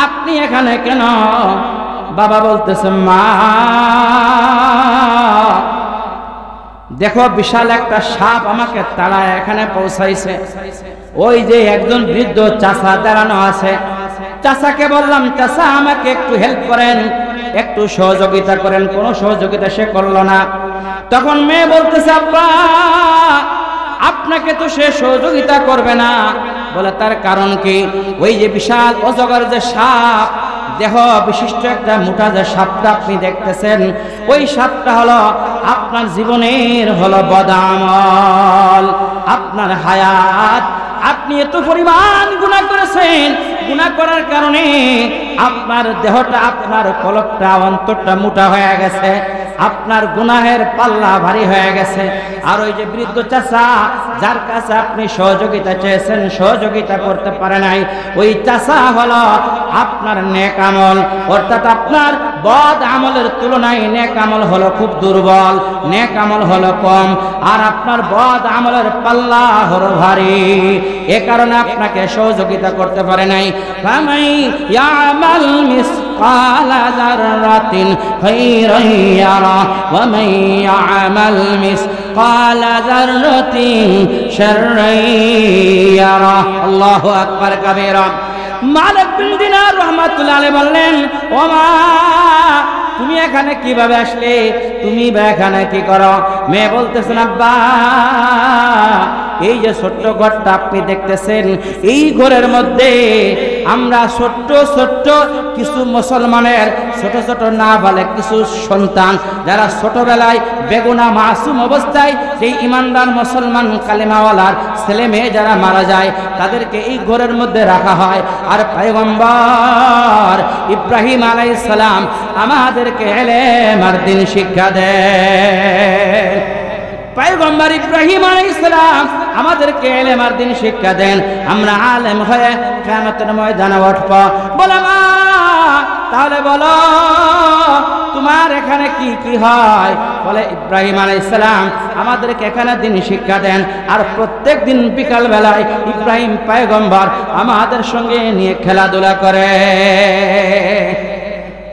আপনি এখানে কেন? বাবা বলতেছে মা দেখো বিশাল একটা সাপ আমাকে তাড়ায় এখানে পৌঁছাইছে। ওই যে একজন বৃদ্ধ চাচা দাঁড়ানো আছে, চাচাকে বললাম চাচা আমাকে একটু হেল্প করেন, একটু সহযোগিতা করেন, কোনো সহযোগিতা সে করলো না। তখন মেয়ে বলতেছে আব্বা আপনাকে তো সে সহযোগিতা করবে না। বলে তার কারণ কি? ওই যে বিশাল অজগর যে সাপ, দেহ বিশিষ্ট একটা মোটা যে সাপটা আপনি দেখতেছেন, ওই সাপটা হলো আপনার জীবনের হলো বদামল, আপনার হায়াত। আপনি এত পরিমাণ গুনাহ করেছেন, গুনাহ করার কারণে আপনার দেহটা, আপনার কলবটা, অন্তরটা মোটা হয়ে গেছে, আপনার গুনাহের পাল্লা ভারী হয়ে গেছে। আর ওই যে বৃদ্ধ চাচা যার কাছে আপনি সহযোগিতা চেয়েছেন, সহযোগিতা করতে পারে নাই, ওই চাচা হলো আপনার নেক আমল, অর্থাৎ আপনার বদ আমলের তুলনায় নেক আমল হলো খুব দুর্বল, নেক আমল হলো কম, আর আপনার বদ আমলের পাল্লা হলো ভারী। এ কারণে আপনাকে সহযোগিতা করতে পারে নাই। ফামাই ইয়ামাল মিসকালা যাররাতিন খায়রান ইয়ারা ওয়া মান ইয়ামাল মিসকালা যাররাতিন শাররান ইয়ারা। আল্লাহু আকবার কাবীরা। মালিক বিন দিনার রাহমাতুল্লাহ আলাইহি বললেন ও মা তুমি এখানে কিভাবে আসলে, তুমি বা এখানে কি করো? মেয়ে বলতেছেন আব্বা এই যে ছোট্ট ঘরটা আপনি দেখতেছেন, এই ঘরের মধ্যে আমরা ছোট্ট ছোট্ট কিছু মুসলমানের ছোট ছোট নাবালেগ কিছু সন্তান, যারা ছোটবেলায় বেগুনা মাসুম অবস্থায় সেই ইমানদার মুসলমান কালেমাওয়ালার ছেলে মেয়ে যারা মারা যায়, তাদেরকে এই ঘরের মধ্যে রাখা হয়। আর পয়গম্বর ইব্রাহিম আলাইহিস সালাম আমাদেরকে ইলম আর দ্বীন শিক্ষা দেন। পয়গম্বর ইব্রাহিম আলাইহিস সালাম আমাদেরকে ইলম আর দ্বীন শিক্ষা দেন। আমরা আলেম হয়ে কিয়ামতের ময়দানে উঠব। বলে মা তাহলে বলো তোমার এখানে কি কি হয়? বলে ইব্রাহিম আলাইহিস সালাম আমাদেরকে এখানে দ্বীন শিক্ষা দেন, আর প্রত্যেক দিন বিকাল বেলায় ইব্রাহিম পয়গম্বর আমাদের সঙ্গে নিয়ে খেলাধুলা করে।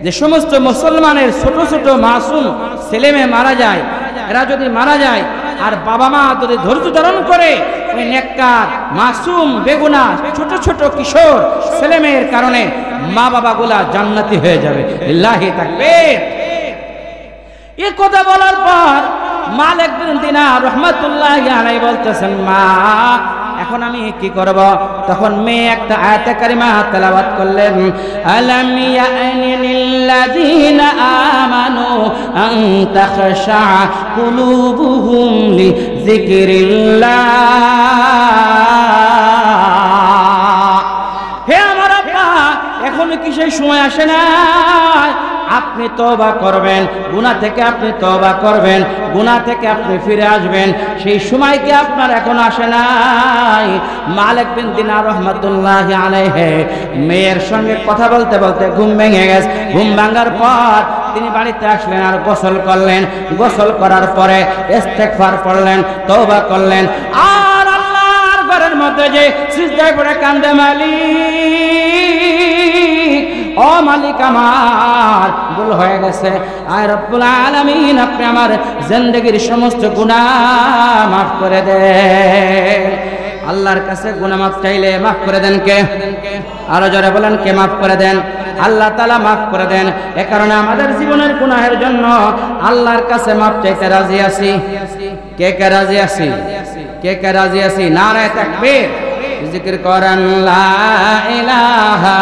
যে সমস্ত মুসলমানের ছোট ছোট মাসুম ছেলে মেয়ে মারা যায়, এরা যদি মারা যায় আর বাবা মা যদি ধৈর্য ধারণ করে, ওই নেককার মাসুম বেগুনা ছোট ছোট কিশোর ছেলে মেয়ের কারণে মা বাবাগুলা জান্নাতি হয়ে যাবে। লিল্লাহি তাকবীর। এই কথা বলার পর মালিক বিন দিনার রাহমাতুল্লাহি আলাইহি বলতেছেন মা এখন আমি কি করব? তখন মেয়ে একটা আয়াতে কারিমা তেলাওয়াত করলেন, আলাম ইয়ানি লিল্লাযিনা আমানু আন তাখশা কুলুবুহুম লিযিকরিল্লাহ। হে আমার আব্বা এখনো কি সেই সময় আসে না? আপনি তওবা করবেন, গুনাহ থেকে আপনি তওবা করবেন, গুনাহ থেকে আপনি ফিরে আসবেন, সেই সময় কি আপনার এখন আসে নাই? মালিক বিন দিনার রাহমাতুল্লাহি আলাইহি মেয়ের সঙ্গে কথা বলতে বলতে ঘুম ভেঙে গেছে। ঘুম ভাঙার পর তিনি বাড়িতে আসলেন আর গোসল করলেন। গোসল করার পরে ইস্তেগফার পড়লেন, তওবা করলেন, আর আল্লাহর ঘরের মধ্যে যে সিজদায় পড়ে কান্দে, মালিক ও মালিক আমার ভুল হয়ে গেছে, আয় রব্বুল আলামিন আপনি আমার জিন্দেগীর সমস্ত গুনাহ মাফ করে দেন। আল্লাহর কাছে গুনাহ মাফ চাইলে মাফ করে দেন কে? আরো জোরে বলেন কে মাফ করে দেন? আল্লাহ তাআলা মাফ করে দেন। এ কারণে আমাদের জীবনের গুনাহের জন্য আল্লাহর কাছে মাফ চাইতে রাজি আছি। কে কে রাজি আছি? কে কে রাজি আছি? নারায়ে তাকবীর। জিকির করেন লা ইলাহা,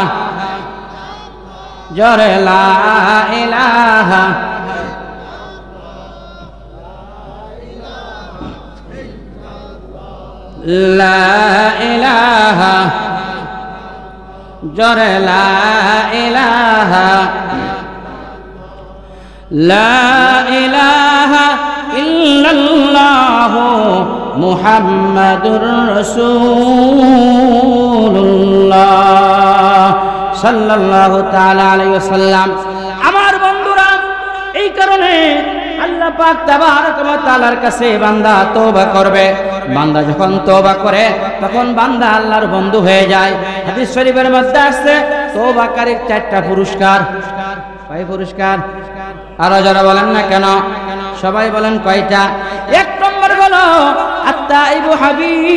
জোরে লা ইলাহা, লা ইলাহা, জোরে লা ইলাহা, লা ইলাহা ইল্লাল্লাহু মুহাম্মাদুর রাসূলুল্লাহ সাল্লাল্লাহু তাআলা আলাইহি ওয়াসাল্লাম। আমার বন্ধুরা, এই কারণে আল্লাহ পাক তাবারক ওয়া তাআলার কাছে বান্দা তওবা করবে। বান্দা যখন তওবা করে তখন বান্দা আল্লাহর বন্ধু হয়ে যায়। হাদিস শরীফের মধ্যে আছে তওবাকারীর 4টা পুরস্কার। কয় পুরস্কার? আরো যারা বলেন না কেন? সবাই বলেন কয়টা? 1 নম্বর হলো আত-তাইবু হাবিবুল্লাহ।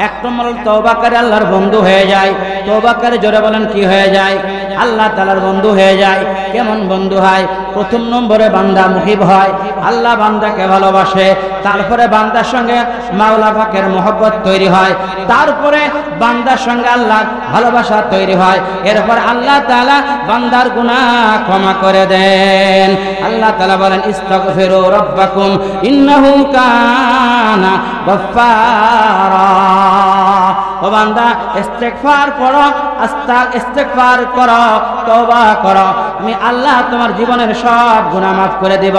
1 নম্বর তওবাকারী আল্লাহর বন্ধু হয়ে যায়। তওবাকারী জোরে বলেন কি হয়ে যায়? আল্লাহ তাআলার বন্ধু হয়ে যায়। কেমন বন্ধু হয়? প্রথম নম্বরে বান্দা মুহিব হয়, আল্লাহ বান্দাকে ভালোবাসে। তারপরে বান্দার সঙ্গে মাওলা পাকের মহব্বত তৈরি হয়। তারপরে বান্দার সঙ্গে আল্লাহর ভালোবাসা তৈরি হয়। এরপর আল্লাহ তাআলা বান্দার গুনাহ ক্ষমা করে দেন। আল্লাহ তাআলা বলেন ইস্তাগফিরু রাব্বাকুম ইন্নাহু কানা গফফারা। ও বান্দা, ইস্তিগফার করো, ইস্তিগফার করো, তওবা করো, আমি আল্লাহ তোমার জীবনের সব গুনাহ মাফ করে দেব।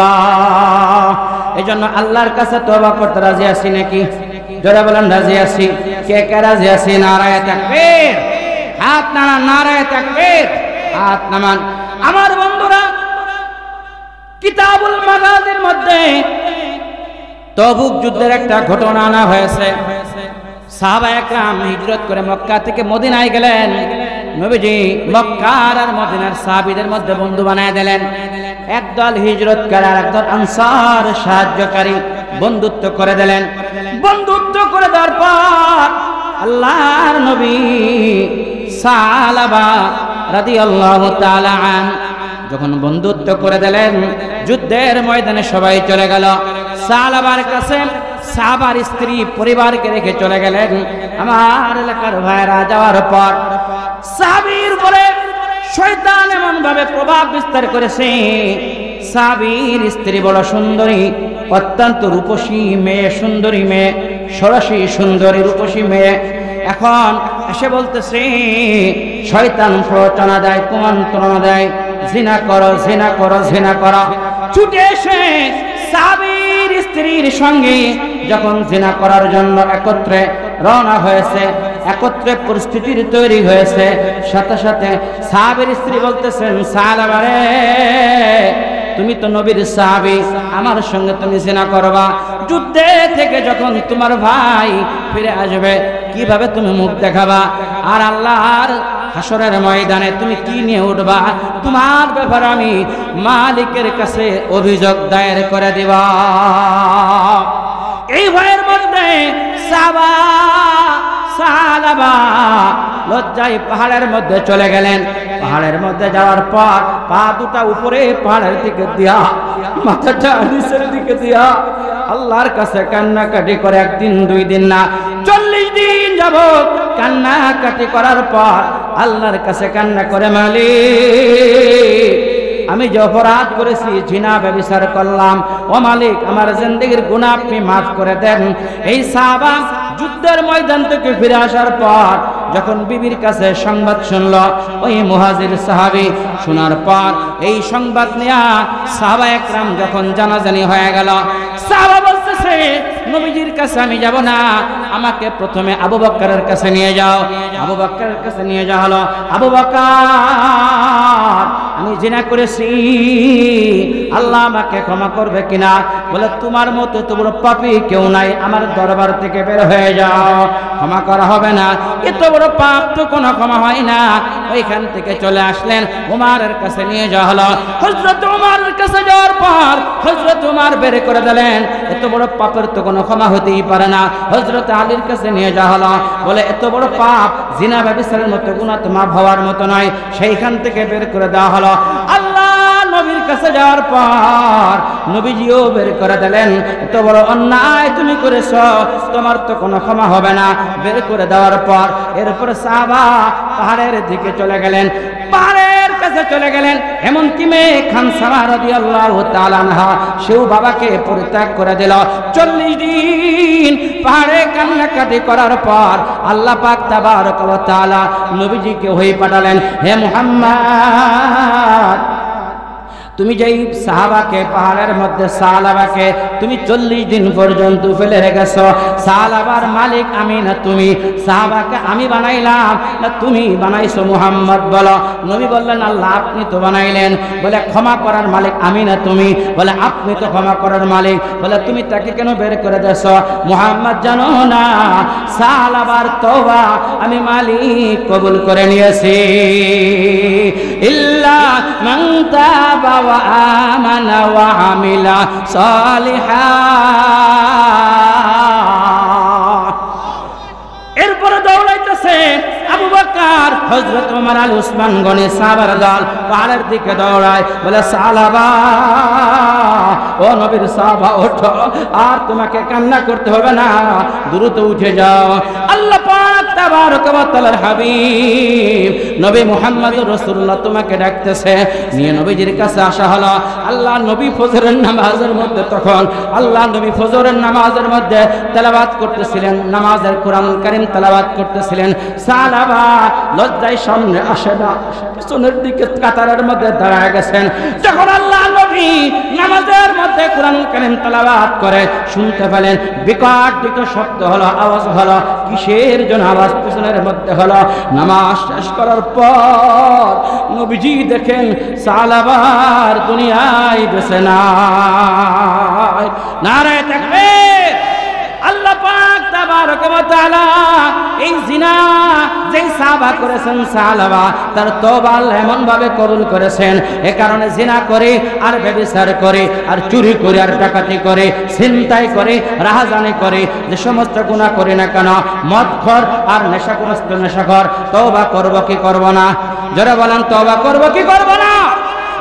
এজন্য আল্লাহর কাছে তওবা করতে রাজি আছি নাকি? জোরে বলেন রাজি আছি। কে কে রাজি আছি? নারায়ে তাকবীর। হাত নামান, নারায়ে তাকবীর। হাত নামান। আমার বন্ধুরা, কিতাবুল মাগাজির মধ্যে তবুক যুদ্ধের একটা ঘটনা আনা হয়েছে। সাহাবায়ে কেরাম হিজরত করে মক্কা থেকে মদিনায় গেলেন। নবীজি মক্কার আর মদিনার সাহাবীদের মধ্যে বন্ধু বানায় দিলেন। একদল হিজরতকারী আর একদল আনসার সাহায্যকারী বন্ধুত্ব করে দিলেন। বন্ধুত্ব করে দেওয়ার পর আল্লাহর নবী সালাবা রাদিয়াল্লাহু তাআলা আন যখন বন্ধুত্ব করে দিলেন, যুদ্ধের ময়দানে সবাই চলে গেল। সালাবার কাছে সাহাবার স্ত্রী পরিবারকে রেখে চলে গেলেন। আমার এলাকার ভাইরা যাওয়ার পর সাহাবীর উপরে শয়তান এমন ভাবে প্রভাব বিস্তার করেছে। সাহাবীর স্ত্রী বড় সুন্দরী, অত্যন্ত রূপসী মেয়ে, সুন্দরী মেয়ে, ষোড়শী সুন্দরী রূপসী মেয়ে। এখন এসে বলতেছে, শয়তান প্ররোচনা দেয়, কুমন্ত্রণা দেয়, জিনা করো, জিনা করো, জিনা করো। ছুটে এসে সাহাবীর স্ত্রীর সঙ্গে যখন জিনা করার জন্য একত্রে রওনা হয়েছে, একত্রে পরিস্থিতির তৈরি হয়েছে, সাথে সাথে সাহাবীর স্ত্রী বলতেছেন, সালাবা রে, তুমি তো নবীর সাহাবী, আমার সঙ্গে তুমি জিনা করবা। যুদ্ধে থেকে যখন তোমার ভাই ফিরে আসবে, কিভাবে তুমি মুখ দেখাবা? আর আল্লাহর হাসরের ময়দানে তুমি কি নিয়ে উঠবা? তোমার ব্যাপারে আমি মালিকের কাছে অভিযোগ দায়ের করে দিবা। এই ভয়ের মধ্যে সালাবা লজ্জায় পাহাড়ের মধ্যে চলে গেলেন। পাহাড়ের মধ্যে যাওয়ার পর পা দুটা উপরে পাহাড়ের দিকে দিয়া, মাথাটা নিচের দিকে দিয়া আল্লাহর কাছে কান্নাকাটি করে 1 দিন 2 দিন না 40 দিন যাবত কান্নাকাটি করার পর আল্লাহর কাছে কান্না করে, মালিক, আমি যে অপরাধ করেছি, জিনা ব্যভিচার করলাম, ও মালিক, আমার জিন্দেগীর গুনাহ আপনি মাফ করে দেন। এই সাহাবা যুদ্ধের ময়দান থেকে ফিরে আসার পর যখন বিবির কাছে সংবাদ শুনল, ওই মুহাজির সাহাবী শোনার পর এই সংবাদ নিয়ে সাহাবায়ে কেরাম যখন জানাজানি হয়ে গেল, সাহাবা বলতেছে, নবীজির কাছে আমি যাব না, আমাকে প্রথমে আবু বকরের কাছে নিয়ে যাও। আবু বকরের কাছে নিয়ে যাওয়া হলো। আবু বকর, আমি জিনা করেছি, আল্লাহ আমাকে ক্ষমা করবে কিনা? বলে, তোমার মতো তো বড় পাপী কেউ নাই, আমার দরবার থেকে বের হয়ে যাও, ক্ষমা করা হবে না। এত বড় পাপ তো কোনো ক্ষমা হয় না। ওইখান থেকে চলে আসলেন, উমারের কাছে নিয়ে যাওয়া হলো। হযরত উমারের কাছে যাওয়ার পর হযরত উমার বের করে দিলেন, এত বড় পাপের তো কোনো ক্ষমা হতেই পারে না। হযরত আলীর কাছে নিয়ে যাওয়া হলো। বলে, এত বড় পাপ, জিনা ব্যভিচারের মতো গুনাহ তো মাফ হওয়ার মতো নয়। সেইখান থেকে বের করে দেওয়া হলো। আল্লাহ নবীর কাছে যাওয়ার পর নবীজিও বের করে দিলেন, এত বড় অন্যায় তুমি করেছো, তোমার তো কোনো ক্ষমা হবে না। বের করে দেওয়ার পর এরপর সাহাবা পাহাড়ের দিকে চলে গেলেন। পাহাড়ের কাছে চলে গেলেন। এমনকি মেয়ে খানসামা রাদিয়াল্লাহু তাআলা আনহা, সেও বাবাকে পরিত্যাগ করে দিল। 40 দিন পাহাড়ে কান্নাকাটি করার পর আল্লাহ পাক তাবারক ওয়া তাআলা নবীজিকে ওহী পাঠালেন, হে মুহাম্মদ, তুমি যেই সাহাবাকে পাহাড়ের মধ্যে সালাবাকে তুমি 40 দিন পর্যন্ত ফেলে রেখেছ, সালাবার মালিক আমি না তুমি? সাহাবাকে আমি বানাইলাম না তুমি বানাইছো? মুহাম্মদ বলো। নবী বললেন আল্লাহ আপনি তো বানাইলেন। বলে ক্ষমা করার মালিক আমি না তুমি? বলে আপনি তো ক্ষমা করার মালিক। বলে তুমি তাকে কেন বের করে দেছ? মুহাম্মদ জানো না সালাবার তওবা আমি মালিক কবুল করে নিয়েছি। ইল্লা মান তাবা ওয়া আমানা ওয়া আমিলা সালিহা। এরপরে দৌড়াইতেছে আবু বকর, হযরত ওমর, আলী, উসমান গনি সাহাবার দল পাহাড়ের দিকে দৌড়ায়। বলে সালাবা, ও নবীর সাহাবা ওঠো, আর তোমাকে কান্না করতে হবে না, দ্রুত উঠে যাও। আল্লাহ পাক তাবারক ওয়া তাআলার হাবিব নবী মুহাম্মদুর রাসূলুল্লাহ তোমাকে ডাকতেছে। নিয়ে নবীজির কাছে আসা হলো। আল্লাহ নবী ফজরের নামাজের মধ্যে তখন আল্লাহ নবী ফজরের নামাজের মধ্যে তেলাওয়াত করতেছিলেন, নামাজের কোরআনুল কারীম তেলাওয়াত করতেছিলেন। সাহাবা লজ্জায় সামনে আসে না, পিছনের দিকে কাতারের মধ্যে দাঁড়ায় গেছেন। যখন আল্লাহ নবী নামাজের মধ্যে কোরআনুল কারীম তেলাওয়াত করে শুনতে পেলেন বিকট বিকট শব্দ হলো, আওয়াজ হলো। কিসের জন্য আওয়াজ পিছনের মধ্যে হলো? নামাজ শেষ করার পর নবীজি দেখেন সাহাবার দুনিয়ায় বেঁচে নাই। নারে তাকবীর! আল্লাহ পাক তাবারক ওয়া তাআলা এই জিনা যেই সাহাবা করেছেন সাহাবা তার তওবা আল্লাহ এমন ভাবে কবুল করেছেন। এ কারণে জিনা করে আর ব্যভিচার করে আর চুরি করে আর ডাকাতি করে ছিনতাই করে রাহাজানি করে যে সমস্ত গুনাহ করে না কেন, মদখোর আর নেশাগ্রস্ত নেশাখোর তওবা করব কি করব না? যারা বলেন তওবা করব কি করব না?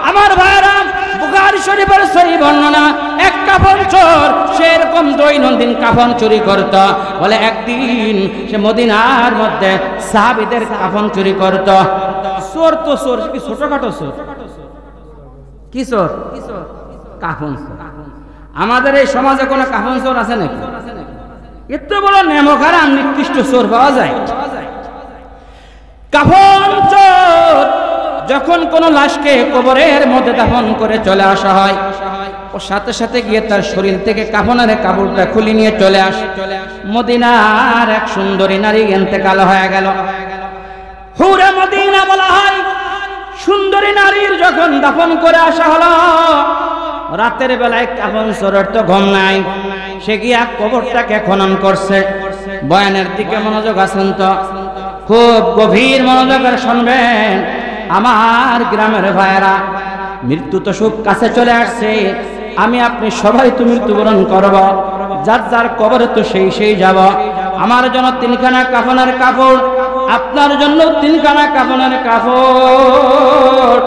আমার ভাইরা, বুখারী শরীফের সহিহ বর্ণনা, এক কাফন চোর সে এরকম দৈনন্দিন কাফন চুরি করত। বলে একদিন সে মদিনার মধ্যে সাহাবীদের কাফন চুরি করত। চোর তো চোর, কি ছোটখাটো চোর? কি চোর? কাফন চোর। আমাদের এই সমাজে কোনো কাফন চোর আছে নাকি? এত বড় নেমখারা নিকৃষ্ট চোর পাওয়া যায়? কাফন চোর যখন কোন লাশকে কবরের মধ্যে দাফন করে চলে আসা হয়, ও সাথে সাথে গিয়ে তার শরীর থেকে কাফনের কাপড়টা খুলে নিয়ে চলে আসে। মদিনার এক সুন্দরী নারী ইন্তেকাল হয়ে গেল। হুরে মদিনা বলা হয়। সুন্দরী নারীর যখন দাফন করে আসা হলো, রাতের বেলায় কাফন চোরের তো ঘুম নাই, সে গিয়া কবরটাকে খনন করছে। বয়ানের দিকে মনোযোগ আছেন তো? খুব গভীর মনোযোগের শুনবেন আমার গ্রামের ভাইয়েরা। মৃত্যু তো খুব কাছে চলে আসছে। আমি আপনি সবাই তো মৃত্যুবরণ করব, যার যার কবরে তো সেই সেই যাব। আমার জন্য 3খানা কাফনের কাপড়, আপনার জন্য 3খানা কাফনের কাপড়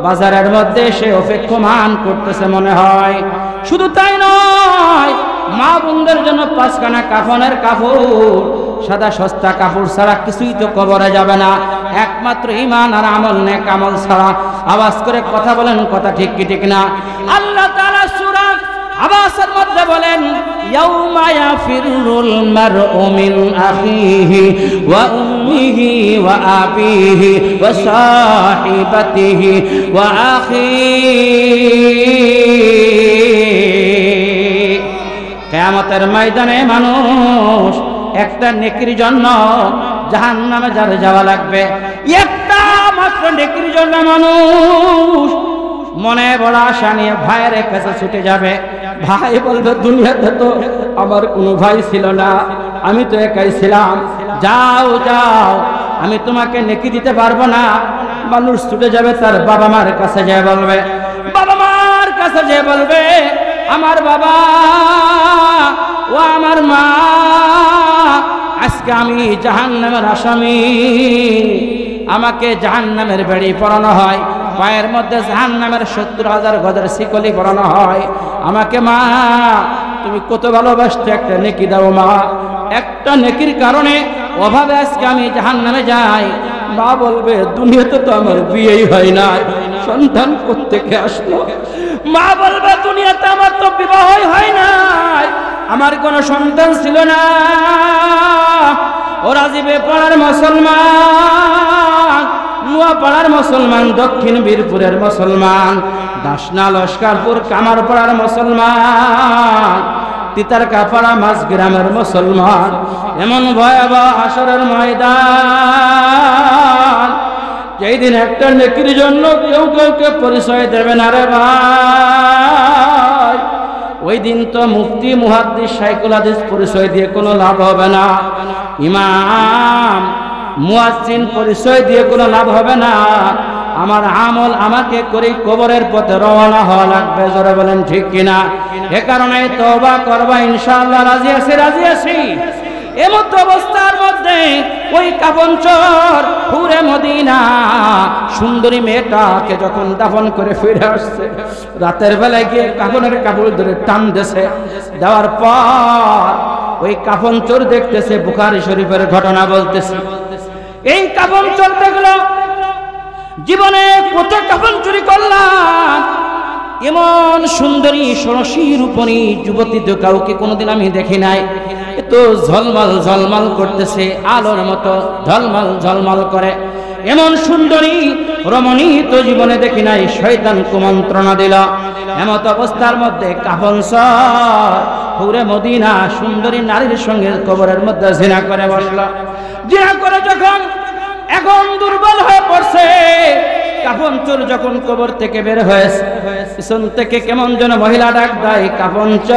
বাজারের মধ্যে সে অপেক্ষমান করতেছে মনে হয়। শুধু তাই নয়, মা বোনদের জন্য 5খানা কাফনের কাপড়। সাদা সস্তা কাপড় ছাড়া কিছুই তো কবরে যাবে না, একমাত্র ঈমান আর আমল নেক আমল ছাড়া। আওয়াজ করে কথা বলেন, কথা ঠিক কি ঠিক না? আল্লাহ তাআলা সূরা আবাসের মধ্যে বলেন, ইয়াউমা ইয়াফিরুল মারউ মিন আখিহি ওয়া উম্মিহি ওয়া আবিহি ওয়া সাহিবাতিহি ওয়া আখিহি। কিয়ামতের ময়দানে মানুষ একটা নেকির জন্য জাহান্নামে যাওয়া লাগবে। একটা মাত্র নেকির জন্য মানুষ মনে বড় আশা নিয়ে ভাইয়ের কাছে ছুটে যাবে। ভাই বলবে দুনিয়াতে তো আমার কোনো ভাই ছিল না, আমি তো একাই ছিলাম, যাও যাও, আমি তোমাকে নেকি দিতে পারবো না। মানুষ ছুটে যাবে তার বাবা মার কাছে, যেয়ে বলবে, বাবা মার কাছে যেয়ে বলবে, আমার বাবা ও আমার মা, আজকে আমি জাহান্নামের আসামি, আমাকে জাহান্নামের বেড়ি পরানো হয়, পায়ের মধ্যে জাহান্নামের 70,000 গজের শিকলি পরানো হয়। আমাকে মা তুমি কত ভালোবাসতে, একটা নেকি দাও মা। একটা নেকির কারণে অভাবে আজকে আমি জাহান্নামে যাই। মা বলবে দুনিয়াতে তো আমার বিয়েই হয় না, সন্তান কোত্থেকে আসলো? মা বলবে দুনিয়াতে আমার তো বিবাহই হয় না, আমার কোনো সন্তান ছিল না। ওরা জিবে পাড়ার মুসলমান, নোয়াপাড়ার মুসলমান, দক্ষিণ বীরপুরের মুসলমান, দাসনা লস্করপুর কামারপাড়ার মুসলমান, তিতারকাপাড়া মাছ গ্রামের মুসলমান, এমন ভয়াবহ হাসরের ময়দান যেই দিন একটা নেকির জন্য কেউ কাউকে পরিচয় দেবে না রে ভাই। ওই দিন তো মুফতি মুহাদ্দিস শাইখুল হাদিস পরিচয় দিয়ে কোনো লাভ হবে না, ইমাম মুয়াজ্জিন পরিচয় দিয়ে কোনো লাভ হবে না। আমার আমল আমাকে করে কবরের পথে রওনা হওয়া লাগবে, জোরে বলেন ঠিক কিনা? এ কারণে তওবা করবা ইনশাআল্লাহ। রাজি আছি, রাজি আছি। এমত অবস্থার মধ্যে ওই কাফনচোর হুরে মদিনা সুন্দরী মেয়েটাকে যখন দাফন করে ফিরে আসছে, রাতের বেলায় গিয়ে কাফনের কাপড় ধরে টান দিয়েছে, দেওয়ার পর ওই কাফনচোর দেখতেছে, বুখারী শরীফের ঘটনা বলতেছে, এই কাফনচোর দেখলো জীবনে কত কাফন চুরি করলাম, এমন সুন্দরী ষোড়শী রূপণী যুবতী তো কাউকে কোনোদিন আমি দেখি নাই। এত ঝলমল ঝলমল করতেছে, আলোর মতো ঝলমল ঝলমল করে, এমন সুন্দরী রমণী তো জীবনে দেখি নাই। শয়তান কুমন্ত্রণা দিল। এমত অবস্থার মধ্যে কাফনচোর হুরে মদিনা সুন্দরী নারীর সঙ্গে কবরের মধ্যে জিনা করে বসল। জিনা করে যখন এখন দুর্বল হয়ে পড়ছে, কাফনচোর যখন কবর থেকে বের হয়েছে, পিছন থেকে কেমন যেন মহিলা ডাক দেয়, কাফনচোর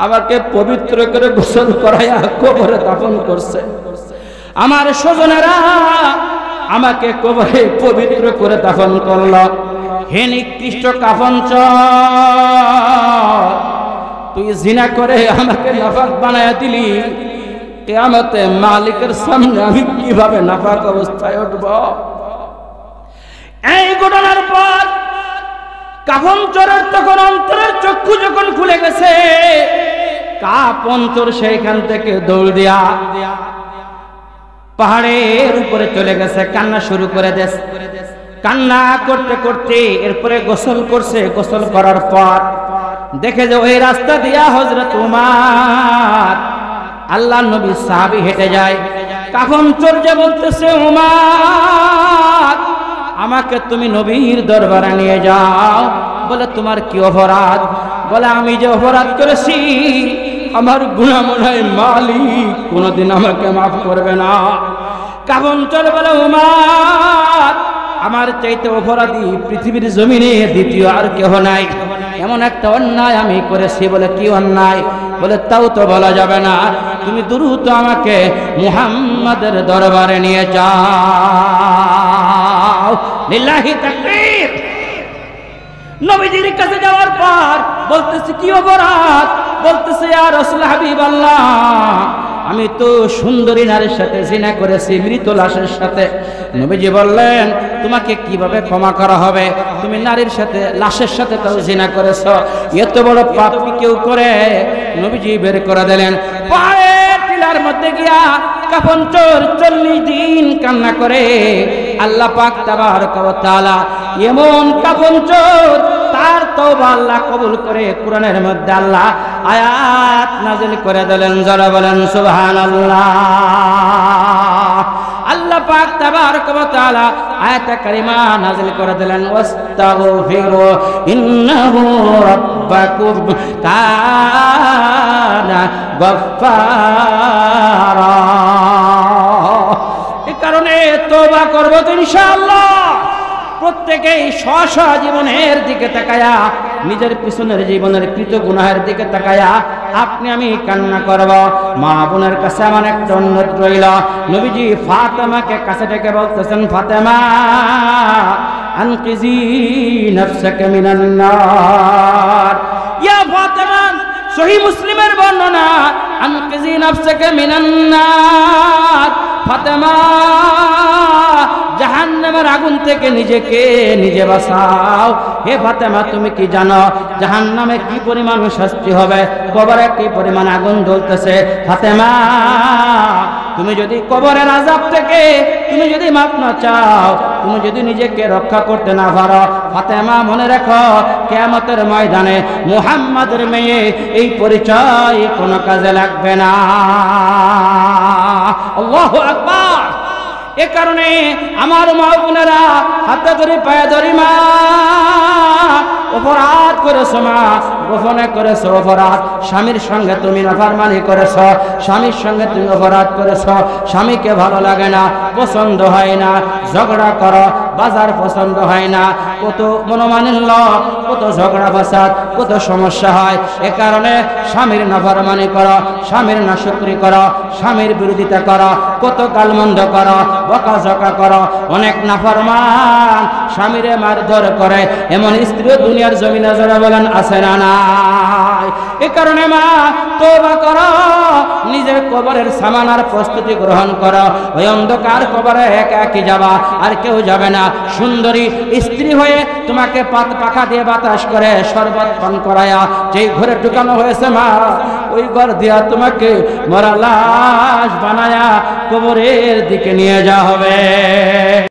আমাকে পবিত্র করে গোসল করাইয়া কবরে দাফন করছে, আমার স্বজনেরা আমাকে কবরে পবিত্র করে দাফন করল। হে নিকৃষ্ট কাফনচোর, তুই জিনা করে আমাকে নাফাক বানায়া দিলি, কিয়ামতে মালিকের সামনে আমি কিভাবে নাফাক অবস্থায় উঠব? এই ঘটনার পর কাফনচোরের তখন অন্তরের চক্ষু যখন খুলে গেছে, কাফনচোর সেইখান থেকে দৌড় দিয়া পাহাড়ের উপরে চলে গেছে, কান্না শুরু করে দিয়েছে। কান্না করতে করতে এরপরে গোসল করছে। গোসল করার পর দেখে যে ওই রাস্তা দিয়া হযরত উমর আল্লাহ নবী সাহাবী হেঁটে যায়। কাফনচোর যে বলতেছে, উমর আমাকে তুমি নবীর দরবারে নিয়ে যাও। বলে তোমার কি অপরাধ? বলে আমি যে অপরাধ করেছি আমার গুনাহ মনে হয় মালিক কোনোদিন আমাকে মাফ করবে না। কাফনচোর বলে, উমর আমার চাইতে অপরাধী পৃথিবীর জমিনে দ্বিতীয় আর কেহ নাই, এমন একটা অন্যায় আমি করেছি। বলে কি অন্যায়? বলে তাও তো বলা যাবে না, তুমি দ্রুত আমাকে মুহাম্মাদের দরবারে নিয়ে যাও। লিল্লাহি তাকবীর। নবীজির কাছে যাওয়ার পর বলতেছে কি অপরাধ? বলতেছে ইয়া রাসূল হাবিবাল্লাহ, আমি তো সুন্দরী নারীর সাথে জিনা করেছি, মৃত লাশের সাথে। নবীজি বললেন তোমাকে কিভাবে ক্ষমা করা হবে? তুমি নারীর সাথে লাশের সাথে তো জিনা করেছো, এত বড় পাপ কি কেউ করে? নবীজি বের করে দিলেন। পায়ের টিলার মধ্যে গিয়া কাফনচোর 40 দিন কান্না করে। আল্লাহ পাক তাবারক ওয়া তাআলা এমন কাফনচোর তার তওবা আল্লাহ কবুল করে কোরআনের মধ্যে আল্লাহ আয়াত নাযিল করে দিলেন। যারা বলেন সুবহানাল্লাহ। আল্লাহ পাক তাবারক ওয়া তাআলা আয়াত কারিমা নাযিল করে দিলেন, ওয়াস্তাগফিরু ইন্নাহু রাব্বাকুম কানা গফফারা। এই কারণে তওবা করব তো ইনশাআল্লাহ। প্রত্যেকেই স্ব জীবনের দিকে তাকায়া, নিজের পিছনের জীবনের কৃত গুনাহের দিকে তাকায়া আপনি আমি কান্না করব। মা বোনের কাছে আমার একটা অনুরোধ রইল। নবীজি ফাতেমাকে কাছে ডেকে বলতেছেন, ফাতেমা আনকিজি নাফসাকা মিনান নার। ইয়া ফাতেমা, সহিহ মুসলিমের বর্ণনা, আনকিজি নাফসাকা মিনান নার। ফাতেমা জাহান্নামের আগুন থেকে নিজেকে নিজে বাঁচাও। হে ফাতেমা, তুমি কি জানো জাহান্নামে কি পরিমাণ শাস্তি হবে? কবরে কি পরিমাণ আগুন জ্বলতেছে? ফাতেমা, তুমি যদি কবরের আযাব থেকে তুমি যদি মাপ না চাও, তুমি যদি নিজেকে রক্ষা করতে না পারো, ফাতেমা মনে রাখো কিয়ামতের ময়দানে মুহাম্মাদের মেয়ে এই পরিচয় কোনো কাজে লাগবে না। আল্লাহু আকবার। এ কারণে আমার মা বোনেরা হাতে ধরে পায়ে ধরি মা, অপরাধ করেছো মা, গোপনে করেছো অপরাধ, স্বামীর সঙ্গে তুমি নাফরমানি করেছো, স্বামীর সঙ্গে তুমি অপরাধ করেছো, স্বামীকে ভালো লাগে না, পছন্দ হয় না, ঝগড়া করো, বাজার পছন্দ হয় না, কত মনোমালিন্য, কত ঝগড়া ফাসাদ, কত সমস্যা হয়। এ কারণে স্বামীর নাফরমানি করো, স্বামীর নাশুকরি করো, স্বামীর বিরোধিতা করো, কত গালমন্দ করো, বকাঝকা করো, অনেক নাফরমান স্বামীরে মারধর করে এমন স্ত্রী দুনিয়ার জমিনে যারা বলেন আছে না নাই? এ কারণে মা তওবা করো, নিজের কবরের সামানার প্রস্তুতি গ্রহণ করো। ওই অন্ধকার কবরে একা একই যাবা, আর কেউ যাবে না। সুন্দরী স্ত্রী হয়ে তোমাকে পাখা দিয়ে বাতাস করে শরবত পান করায়া যেই ঘরে ঢুকানো হয়েছে মা, ওই ঘর দিয়া তোমাকে মরা লাশ বানায়া কবরের দিকে নিয়ে যাওয়া হবে।